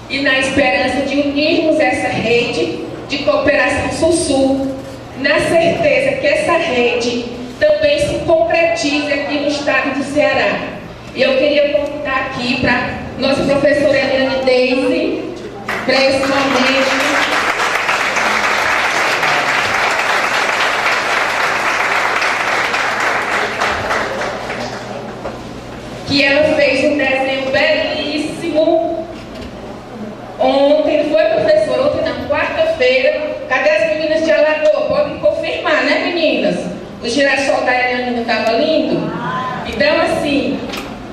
e na esperança de unirmos essa rede de cooperação Sul-Sul, na certeza que essa rede também se concretize aqui no estado do Ceará. E eu queria convidar aqui para nossa professora Eliane Deise, para esse momento. Que ela fez um desenho belíssimo ontem, foi, professor? Ontem, na quarta-feira. Cadê as meninas de Alagoa? Podem confirmar, né, meninas? O girassol da Eliane não estava lindo? Então, assim,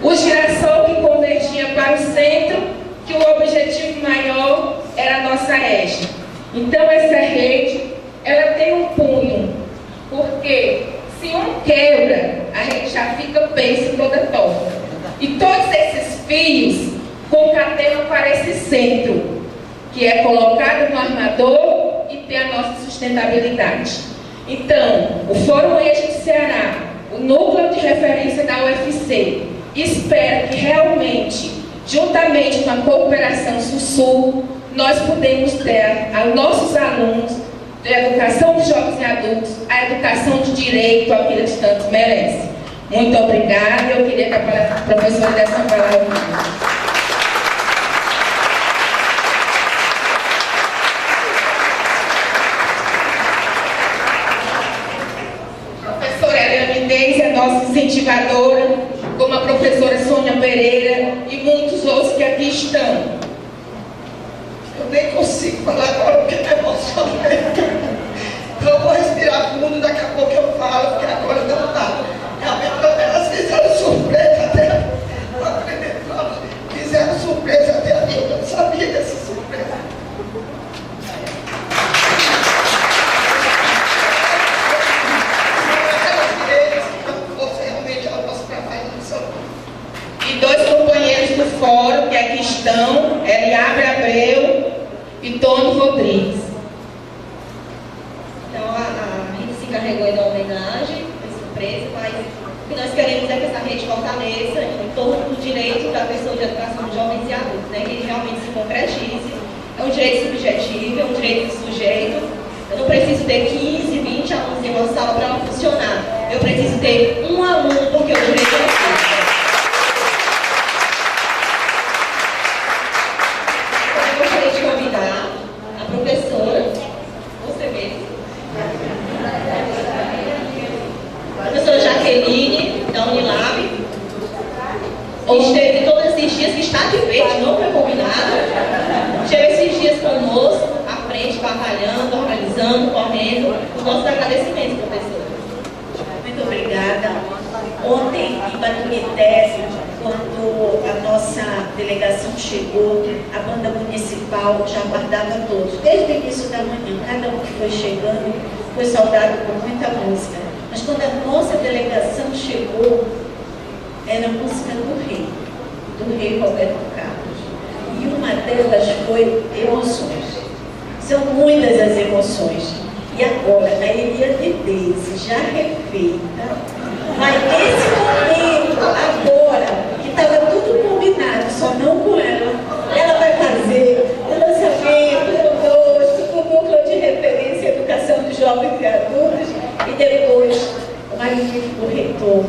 o girassol que convergia para o centro, que o objetivo maior era a nossa EJA. Então, essa rede, ela tem um punho, porque se um quebra, a gente já fica pensa toda torta. E todos esses fios centro, que é colocado no armador e ter a nossa sustentabilidade. Então, o Fórum Eixo de Ceará, o núcleo de referência da UFC, espera que realmente, juntamente com a cooperação Sul-Sul, nós podemos ter aos nossos alunos de educação de jovens e adultos a educação de direito a que eles tanto merecem. Muito obrigada. Eu queria que a professora desse uma palavra. Professora Eliane Inês é nossa incentivadora, como a professora Sônia Pereira e muitos outros que aqui estão.
Eu nem consigo falar agora porque está emocionante. Então eu vou respirar fundo, daqui a pouco eu falo, porque agora não dá. Realmente elas fizeram surpresa até. Fizeram surpresa até a mim, eu não sabia dessa surpresa.
E dois companheiros do fórum que aqui estão, Eliabre Abreu e Tony Rodrigues.
Então, a rede se encarregou da homenagem, foi surpresa, mas o que nós queremos é que essa rede fortaleça em torno do direito da pessoa de educação de jovens e adultos, né? Que ele realmente se concretize. É um direito subjetivo, é um direito do sujeito. Eu não preciso ter 15, 20 alunos em uma sala para ela funcionar. Eu preciso ter um aluno, porque o direito é assim. Eu gostaria de convidar a professora, você mesmo, a professora Jaqueline, da Unilab, que esteve todos esses dias, que está de verde, não foi convidada, esteve esses dias conosco, à frente, batalhando, organizando, correndo. Os nossos agradecimentos, professora.
Muito obrigada. Ontem, em Baturité, quando a nossa delegação chegou, a banda municipal já aguardava todos. Desde o início da manhã, cada um que foi chegando foi saudado com muita música. Mas quando a nossa delegação chegou, era a música do rei Roberto Carlos. E uma delas foi emoções. São muitas as emoções. E agora, a Eliane Inês, já refeita, mas nesse momento, agora, que estava tudo combinado, só não com ela, ela vai fazer o lançamento do núcleo de referência à educação de jovens e adultos, e depois o magnífico reitor,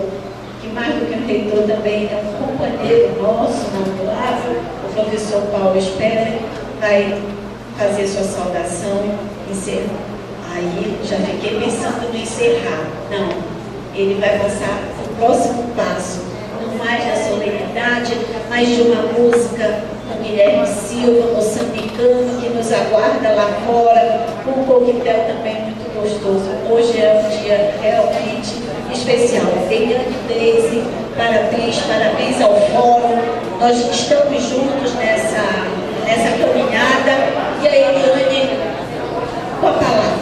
que mais do que um reitor também é um companheiro nosso, mandulável, o professor Paulo Speller, vai fazer sua saudação e encerrar. Aí já fiquei pensando no encerrar. Não, ele vai passar o próximo passo, não mais da solenidade, mas de uma música com Guilherme Silva, moçambicano, que nos aguarda lá fora, com um coquetel também muito gostoso. Hoje é um dia realmente especial. Eliane Inês, parabéns ao fórum. Nós estamos juntos nessa caminhada. E a Eliane, com a palavra.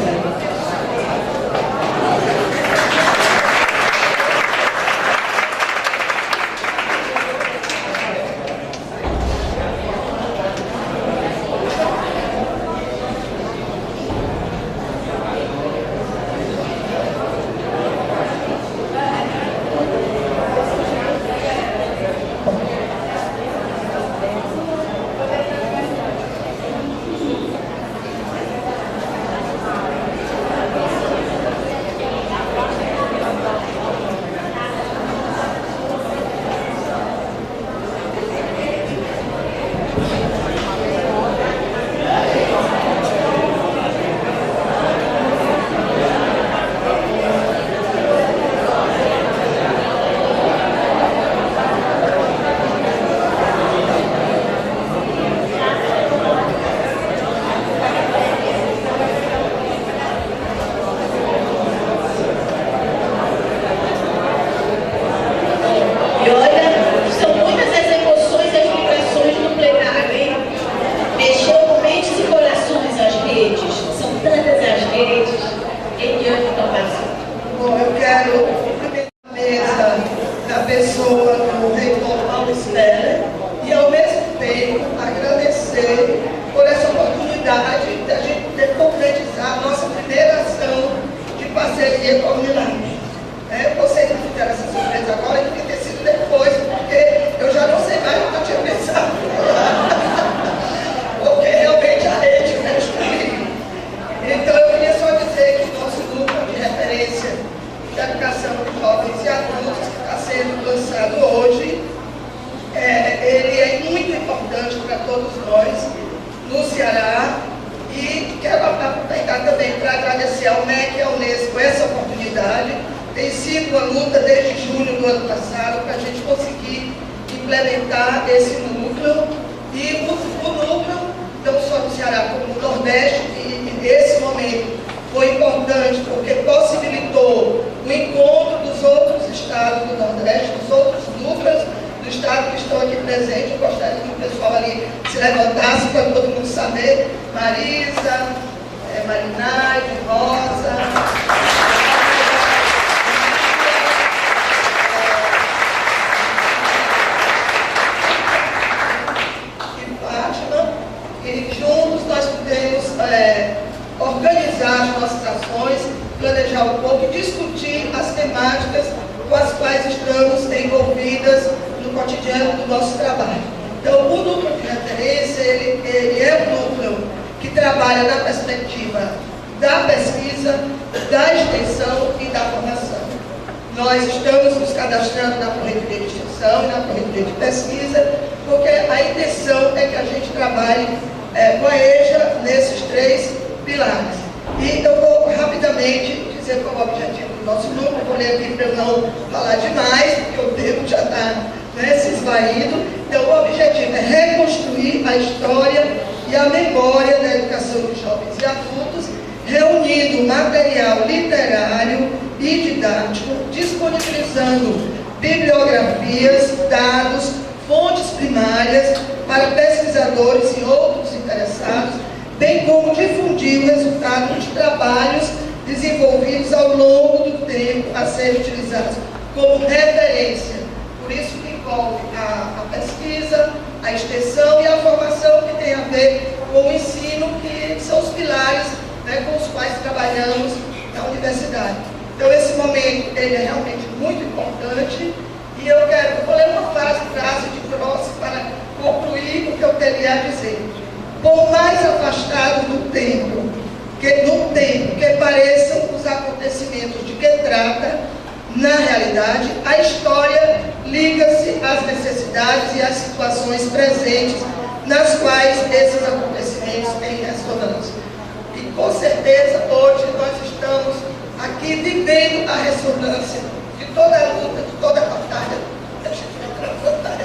agradecer por essa oportunidade de a gente poder concretizar a nossa primeira ação de parceria com a Unilab. Vocês não fizeram essa surpresa agora, devia ter sido depois, porque eu já não sei mais o que eu tinha pensado. Porque realmente a rede mexe comigo. Então eu queria só dizer que o nosso grupo de referência de educação de jovens e adultos, que está sendo lançado hoje, ele é muito importante para todos nós no Ceará. E quero aproveitar também para agradecer ao MEC e ao Unesco essa oportunidade. Tem sido uma luta desde junho do ano passado para a gente conseguir implementar esse núcleo. E o núcleo, não só no Ceará como no Nordeste, e nesse momento foi importante porque possibilitou o encontro dos outros estados do Nordeste, dos outros núcleos do estado que estão aqui presentes. Eu gostaria que o pessoal ali se levantasse para todo mundo saber. Marisa, Marinade, Rosa, e juntos nós podemos organizar as nossas ações, planejar um pouco e discutir as temáticas com as quais estamos envolvidas no cotidiano do nosso trabalho. Então, o núcleo de referência, ele é um núcleo que trabalha na perspectiva da pesquisa, da extensão e da formação. Nós estamos nos cadastrando na Corredoria de Extensão e na Corredoria de Pesquisa, porque a intenção é que a gente trabalhe com a EJA nesses 3 pilares. E eu vou rapidamente dizer qual é o objetivo do nosso grupo. Vou ler aqui para eu não falar demais, porque o tempo já está se esvaindo. Então, o objetivo é reconstruir a história e a memória da educação de jovens e adultos, reunindo material literário e didático, disponibilizando bibliografias, dados, fontes primárias para pesquisadores e outros interessados, bem como difundir o resultado de trabalhos desenvolvidos ao longo do tempo a serem utilizados como referência. Por isso que envolve a pesquisa, a extensão e a formação, que tem a ver com o ensino, que são os pilares com os quais trabalhamos na universidade. Então, esse momento ele é realmente muito importante. E eu vou ler uma frase de Gross para concluir o que eu teria a dizer. Por mais afastado no tempo que pareçam os acontecimentos de que trata, na realidade, a história liga-se às necessidades e às situações presentes nas quais esses acontecimentos têm ressonância. E com certeza hoje nós estamos aqui vivendo a ressonância de toda a luta, de toda a batalha. A gente vai tratar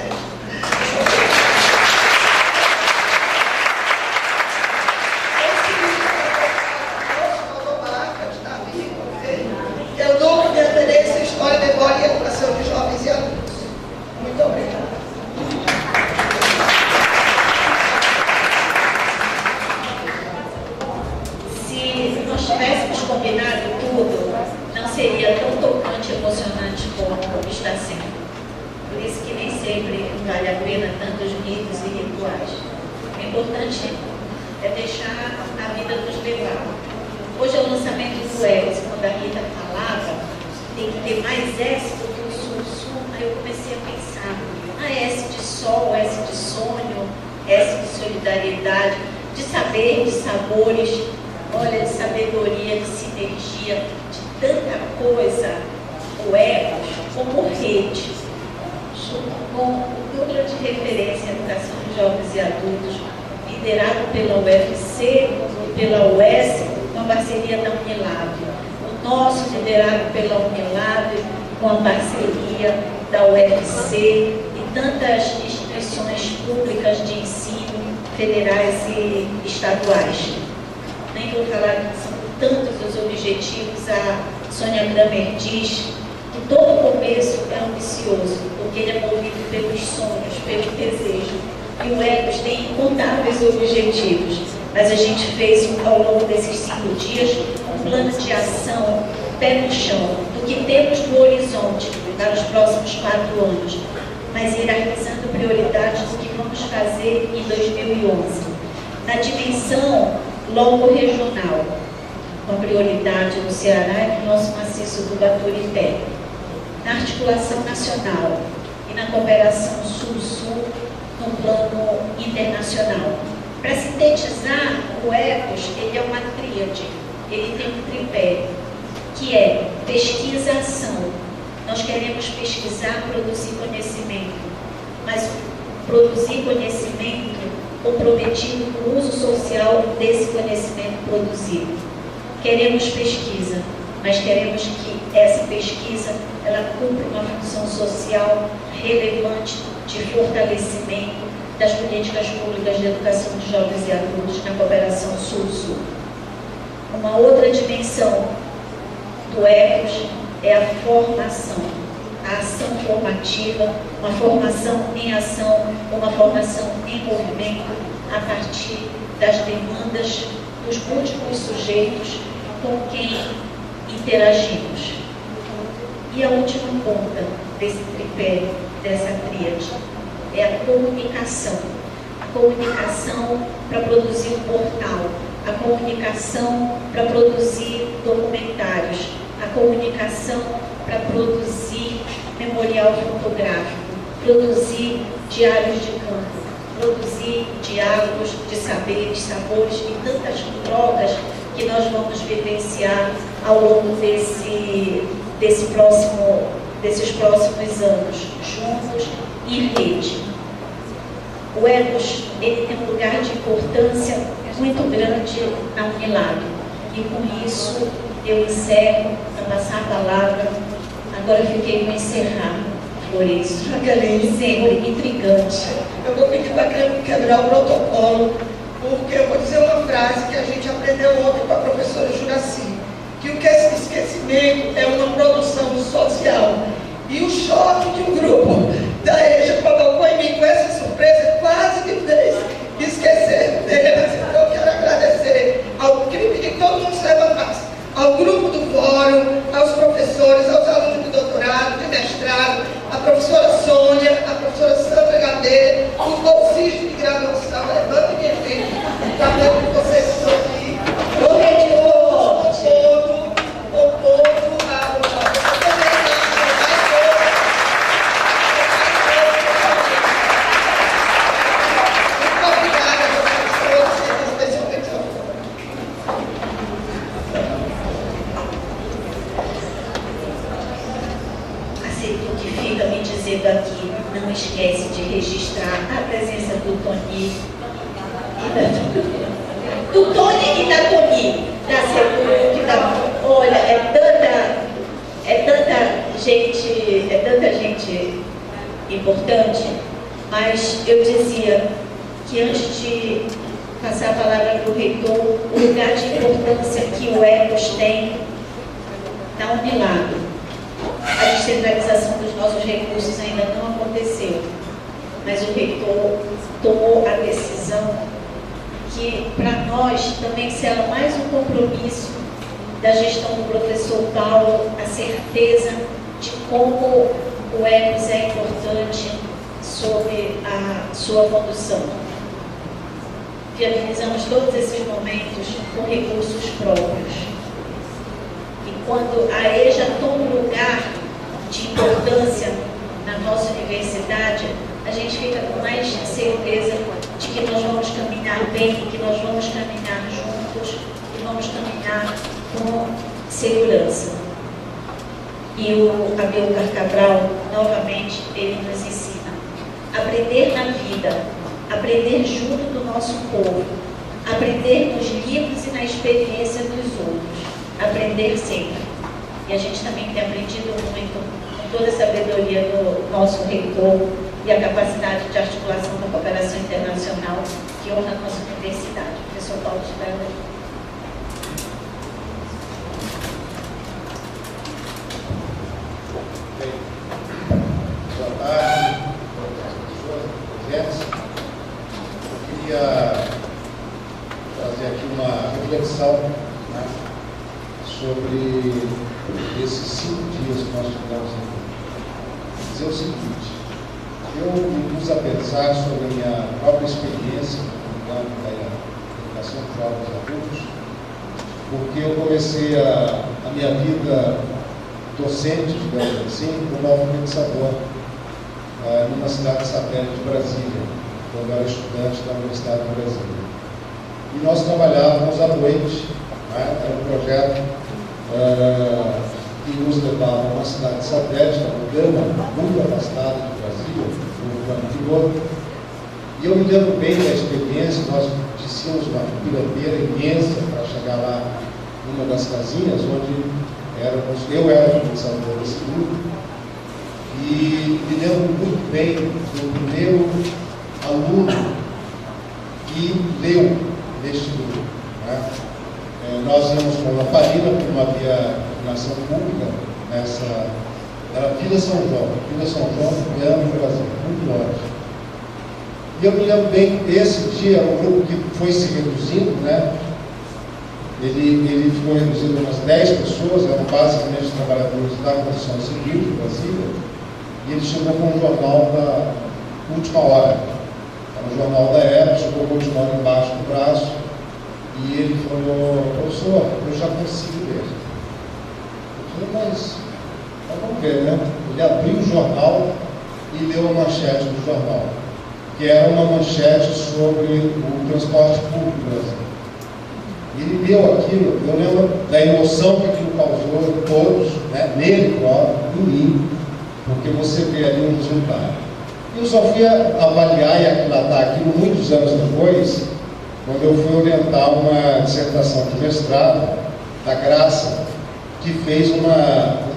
que é o núcleo de referência, história, memória e educação de jovens e adultos. Muito obrigada.
Se nós tivéssemos combinado tudo, não seria tão tocante e emocionante como está sendo. Por isso que nem sempre vale a pena tantos ritos e rituais. O importante é deixar a vida nos levar. Hoje é o lançamento do S. Quando a Rita falava, tem que ter mais S do que o Sul. Aí eu comecei a pensar, S de sol, S de sonho, S de solidariedade, de saber, de sabores, olha, de sabedoria, de sinergia, de tanta coisa, o Ecos como rede, com o núcleo de referência em educação de jovens e adultos, liderado pela UFC e pela UES, com a parceria da Unilab. O nosso liderado pela Unilab, com a parceria da UFC e tantas instituições públicas de ensino, federais e estaduais. Nem vou falar que são tantos os objetivos. A Sônia Grammer diz que todo começo é ambicioso, porque ele é movido pelos sonhos, pelo desejo. E o Ecos tem incontáveis objetivos, mas a gente fez ao longo desses 5 dias um plano de ação, pé no chão, do que temos no horizonte para os próximos 4 anos, mas hierarquizando prioridades do que vamos fazer em 2011. Na dimensão longo-regional, com prioridade no Ceará e no nosso maciço do Baturité, na articulação nacional e na cooperação Sul-Sul no plano internacional. Para sintetizar, o EPOS, ele é uma tríade, ele tem um tripé, que é pesquisa-ação. Nós queremos pesquisar, produzir conhecimento, mas produzir conhecimento comprometido com o uso social desse conhecimento produzido. Queremos pesquisa, mas queremos que essa pesquisa ela cumpra uma função social relevante de fortalecimento das políticas públicas de educação de jovens e adultos na cooperação Sul-Sul. Uma outra dimensão do EPOS é a formação, a ação formativa, uma formação em ação, uma formação em movimento a partir das demandas dos múltiplos sujeitos com quem interagimos. E a última ponta desse tripé, dessa tríade, é a comunicação. A comunicação para produzir um portal, a comunicação para produzir documentários, a comunicação para produzir memorial fotográfico, produzir diários de campo, produzir diálogos de saberes, sabores e tantas trocas que nós vamos vivenciar ao longo desses próximos anos, juntos e em rede. O EPOS, ele tem um lugar de importância muito grande na Unilab. E com isso, eu encerro a passar a palavra. Agora fiquei para encerrar, Florencio. Sempre intrigante.
Eu vou pedir para quebrar o protocolo, porque eu vou dizer uma frase que a gente aprendeu ontem com a professora Juraci, que o esquecimento é uma produção social. E o choque de um grupo da EJA colocou em mim com essa surpresa, quase me fez esquecer deles. Então eu quero agradecer ao crime de todo mundo se levantasse, ao grupo do fórum, aos professores, aos alunos de doutorado, de mestrado, a professora Sônia, a professora Sandra Gadeira, os bolsistas de graduação. Levante minha gente, para ver que vocês estão aqui. O reitor, o povo,
aqui, não esquece de registrar a presença do Tony e da Toni, da Seguro, olha, é tanta gente importante, mas eu dizia que antes de passar a palavra para o reitor, o lugar de importância que o EPOS tem na Unilab. A descentralização dos nossos recursos ainda não aconteceu, mas o reitor tomou a decisão que, para nós, também será mais um compromisso da gestão do professor Paulo, a certeza de como o EPOS é importante sob a sua condução. Viabilizamos todos esses momentos com recursos próprios. Quando a EJA toma um lugar de importância na nossa universidade, a gente fica com mais certeza de que nós vamos caminhar bem, que nós vamos caminhar juntos e vamos caminhar com segurança. E o Amilcar Cabral, novamente, ele nos ensina a aprender na vida, aprender junto do nosso povo, aprender nos livros e na experiência dos outros. Aprender sempre. E a gente também tem aprendido muito com toda a sabedoria do nosso reitor e a capacidade de articulação da cooperação internacional que honra a nossa universidade. Professor Paulo de Bela.
Boa tarde, presentes. Eu queria trazer aqui uma reflexão, né, sobre esses 5 dias que nós tivemos aqui. Dizer o seguinte: eu me pus a pensar sobre a minha própria experiência no campo da Centro Jovem dos Adultos, porque eu comecei a minha vida docente, digamos assim, como alfabetizador numa cidade satélite de Brasília, quando eu era estudante da Universidade de Brasília. E nós trabalhávamos à noite, né? Era um projeto que nos levava a uma cidade satélite, uma Gama, muito afastada de Brasília, no ano piloto. E eu me lembro bem da experiência, nós descíamos uma pirambeira imensa para chegar lá numa das casinhas, onde eu era o alfabetizador desse grupo, e me lembro muito bem do primeiro aluno que leu neste grupo. Né? Nós íamos com uma lamparina, porque não havia iluminação pública nessa. Era Vila São João, Goiânia, no Brasil, muito longe. E eu me lembro bem, esse dia era um grupo que foi se reduzindo, né? Ele foi reduzido a umas 10 pessoas, eram basicamente trabalhadores da construção civil de Brasília, e ele chegou com um jornal da última hora. Era um jornal da época, chegou com o última hora embaixo do braço, e ele falou: professor, eu já consigo ler. Eu falei: mas vamos ver, né? Ele abriu o jornal e leu a manchete do jornal, que era uma manchete sobre o transporte público do Brasil. E ele leu aquilo, eu lembro da emoção que aquilo causou em todos, né? Nele próprio, em mim, porque você vê ali um resultado. E eu só fui avaliar e aquilatar aquilo muitos anos depois, quando eu fui orientar uma dissertação de mestrado da Graça, que fez um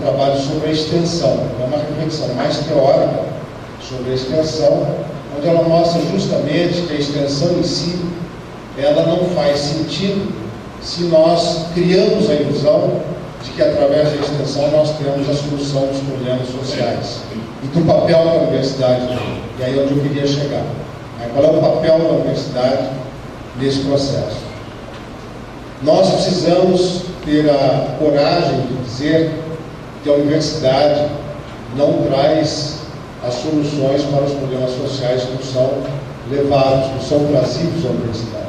trabalho sobre a extensão, uma reflexão mais teórica sobre a extensão, onde ela mostra justamente que a extensão em si, ela não faz sentido se nós criamos a ilusão de que através da extensão nós temos a solução dos problemas sociais. E do papel da universidade, e aí é onde eu queria chegar. Qual é o papel da universidade nesse processo? Nós precisamos ter a coragem de dizer que a universidade não traz as soluções para os problemas sociais que são levados, que são trazidos à universidade.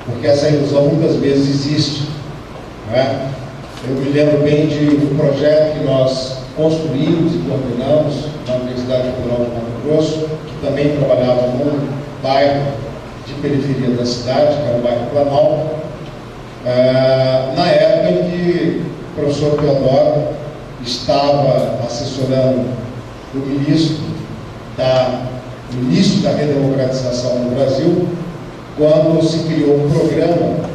Porque essa ilusão muitas vezes existe. Não é? Eu me lembro bem de um projeto que nós construímos e coordenamos na Universidade Federal de Mato Grosso, que também trabalhava num bairro de periferia da cidade, que era o bairro Planalto, na época em que o professor Teodoro estava assessorando o ministro da redemocratização no Brasil, quando se criou um programa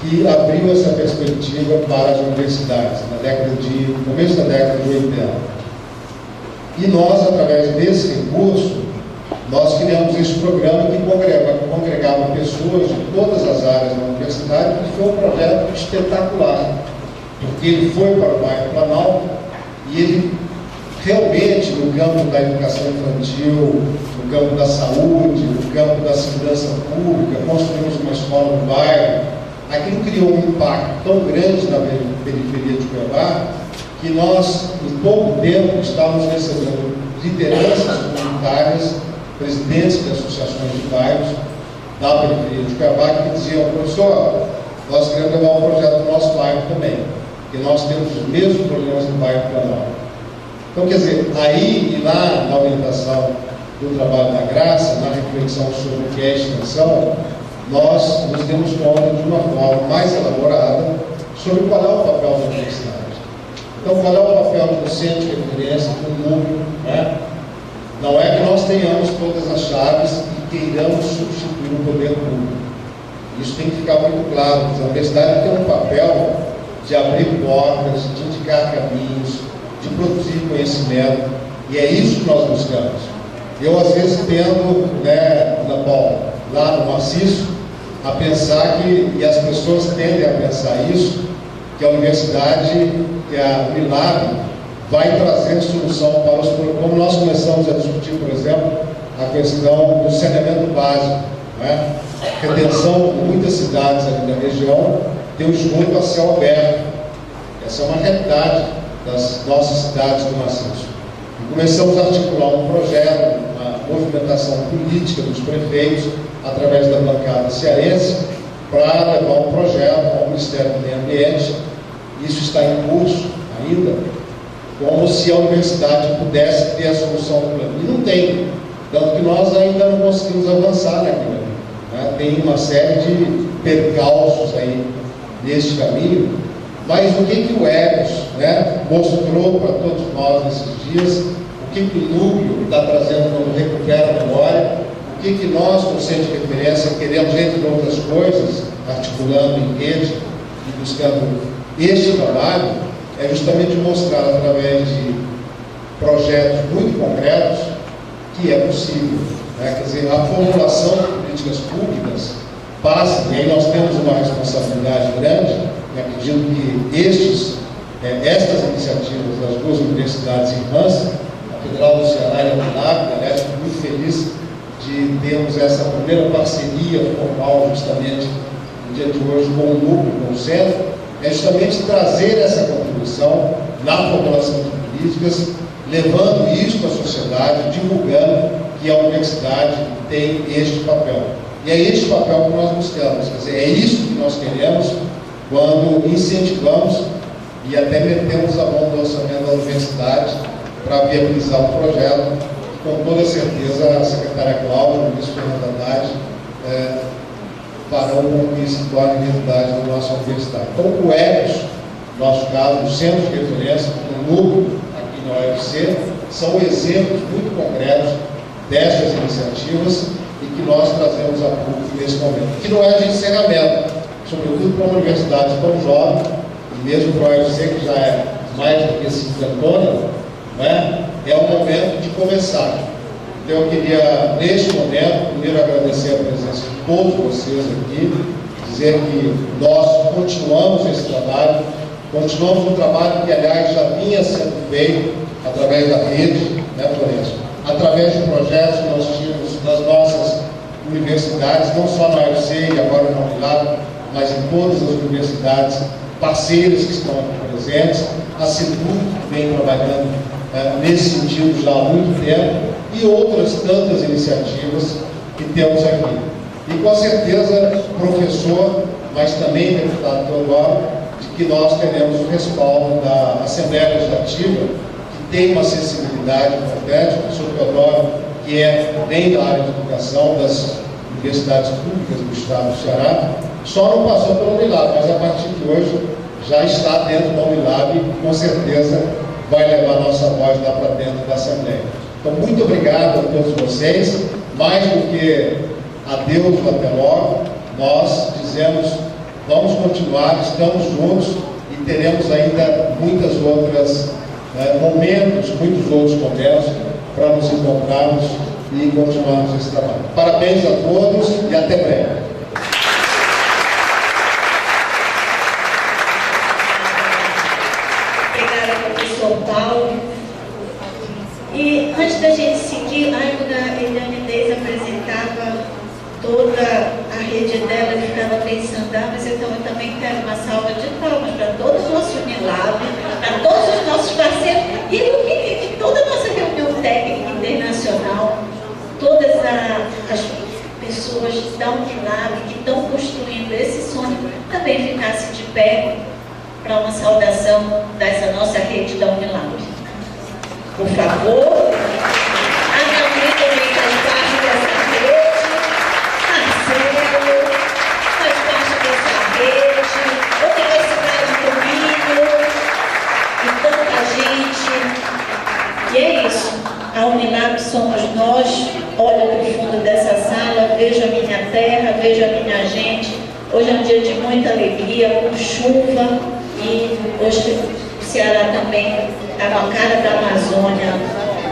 que abriu essa perspectiva para as universidades, no começo da década de 80. E nós, através desse recurso, nós criamos esse programa que congregava pessoas de todas as áreas da universidade, e foi um projeto espetacular, porque ele foi para o bairro Planalto e ele realmente, no campo da educação infantil, no campo da saúde, no campo da segurança pública, construímos uma escola no bairro. Aquilo criou um impacto tão grande na periferia de Cuiabá, que nós, em pouco tempo, estávamos recebendo lideranças comunitárias, presidentes de associações de bairros da periferia de Cuiabá, que diziam: professor, nós queremos levar um projeto do nosso bairro também, porque nós temos os mesmos problemas no bairro Planalto. Então, quer dizer, aí e lá na orientação do trabalho da Graça, na reflexão sobre o que é extensão, nós nos demos conta de uma forma mais elaborada sobre qual é o papel da universidade. Então, qual é o papel do centro de referência do mundo, né? Não é que nós tenhamos todas as chaves e queiramos substituir o poder público. Isso tem que ficar muito claro. A universidade tem um papel de abrir portas, de indicar caminhos, de produzir conhecimento, e é isso que nós buscamos. Eu, às vezes, tendo, lá no maciço, a pensar e as pessoas tendem a pensar isso, que a universidade, que a Unilab, vai trazer solução para os problemas. Como nós começamos a discutir, por exemplo, a questão do saneamento básico, né? Retenção em muitas cidades ali da região, tem o esgoto a céu aberto. Essa é uma realidade das nossas cidades do maciço. E começamos a articular um projeto, uma movimentação política dos prefeitos, através da bancada cearense, para levar um projeto ao Ministério do Meio Ambiente. Isso está em curso ainda, como se a universidade pudesse ter a solução do problema. E não tem, tanto que nós ainda não conseguimos avançar naquilo ali, né? Tem uma série de percalços aí nesse caminho, mas o que o ECOS, né, mostrou para todos nós nesses dias, o que o núcleo está trazendo quando recupera a memória, o que nós, como centro de referência, queremos, entre outras coisas, articulando em rede e buscando este trabalho, é justamente mostrar, através de projetos muito concretos, que é possível, né? Quer dizer, a formulação de políticas públicas passa, e aí nós temos uma responsabilidade grande, e acredito que estas iniciativas das duas universidades irmãs, a Federal do Ceará e a Unilab, aliás, estou muito feliz de termos essa primeira parceria formal, justamente no dia de hoje, com o núcleo, com o centro, é justamente trazer essa contribuição na formulação de políticas, levando isso para a sociedade, divulgando que a universidade tem este papel. E é este papel que nós buscamos, quer dizer, é isso que nós queremos quando incentivamos e até metemos a mão no orçamento da universidade para viabilizar o projeto. Com toda certeza, a secretária Cláudia, o ministro Fernando Haddad, farão com que se torne realidade na nossa universidade. Então, o ECOS, no nosso caso, o Centro de Referência, o núcleo aqui na UFC, são exemplos muito concretos destas iniciativas e que nós trazemos a público nesse momento. Que não é de encerramento, sobretudo para uma universidade tão jovem, e mesmo para a UFC, que já é mais do que 50, né? É o momento de começar. Então, eu queria, neste momento, primeiro agradecer a presença de todos vocês aqui, dizer que nós continuamos esse trabalho, continuamos um trabalho que, aliás, já vinha sendo feito através da rede, né, Florencio? Através de projetos que nós tínhamos nas nossas universidades, não só na UFC e agora na Unilab, mas em todas as universidades parceiras que estão aqui presentes. A CETUC vem trabalhando nesse sentido já há muito tempo, e outras tantas iniciativas que temos aqui. E com certeza, professor, mas também deputado Teodoro, de que nós teremos o respaldo da Assembleia Legislativa, que tem uma sensibilidade importante. O professor Teodoro, que vem da área de educação das universidades públicas do Estado do Ceará, só não passou pela Unilab, mas a partir de hoje já está dentro da Unilab e com certeza vai levar a nossa voz lá para dentro da Assembleia. Então, muito obrigado a todos vocês. Mais do que adeus até logo, nós dizemos, vamos continuar, estamos juntos e teremos ainda muitas outras muitos outros momentos para nos encontrarmos e continuarmos esse trabalho. Parabéns a todos e até breve.
Paulo. E antes da gente seguir, quando a Eliane Inês apresentava toda a rede dela, eu ficava pensando, mas então eu também quero uma salva de palmas para todos os nossos Unilab, para todos os nossos parceiros, e eu queria que toda a nossa reunião técnica internacional, todas as pessoas da Unilab que estão construindo esse sonho, também ficassem de pé para uma saudação dessa nossa rede da Unilab. Por favor, a Gabi também faz parte dessa rede, Marcelo faz parte dessa rede, Universidade comigo, e tanta gente. E é isso, a Unilab somos nós. Olha para o fundo dessa sala, vejo a minha terra, vejo a minha gente. Hoje é um dia de muita alegria, com chuva. E hoje o Ceará também está com a cara da Amazônia,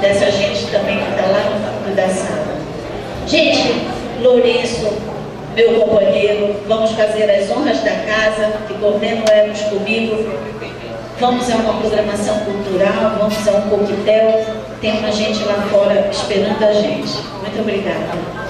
dessa gente também que está lá no fundo da sala. Gente, Lourenço, meu companheiro, vamos fazer as honras da casa, que coordena o ECOS comigo. Vamos a uma programação cultural, vamos a um coquetel, tem uma gente lá fora esperando a gente. Muito obrigada.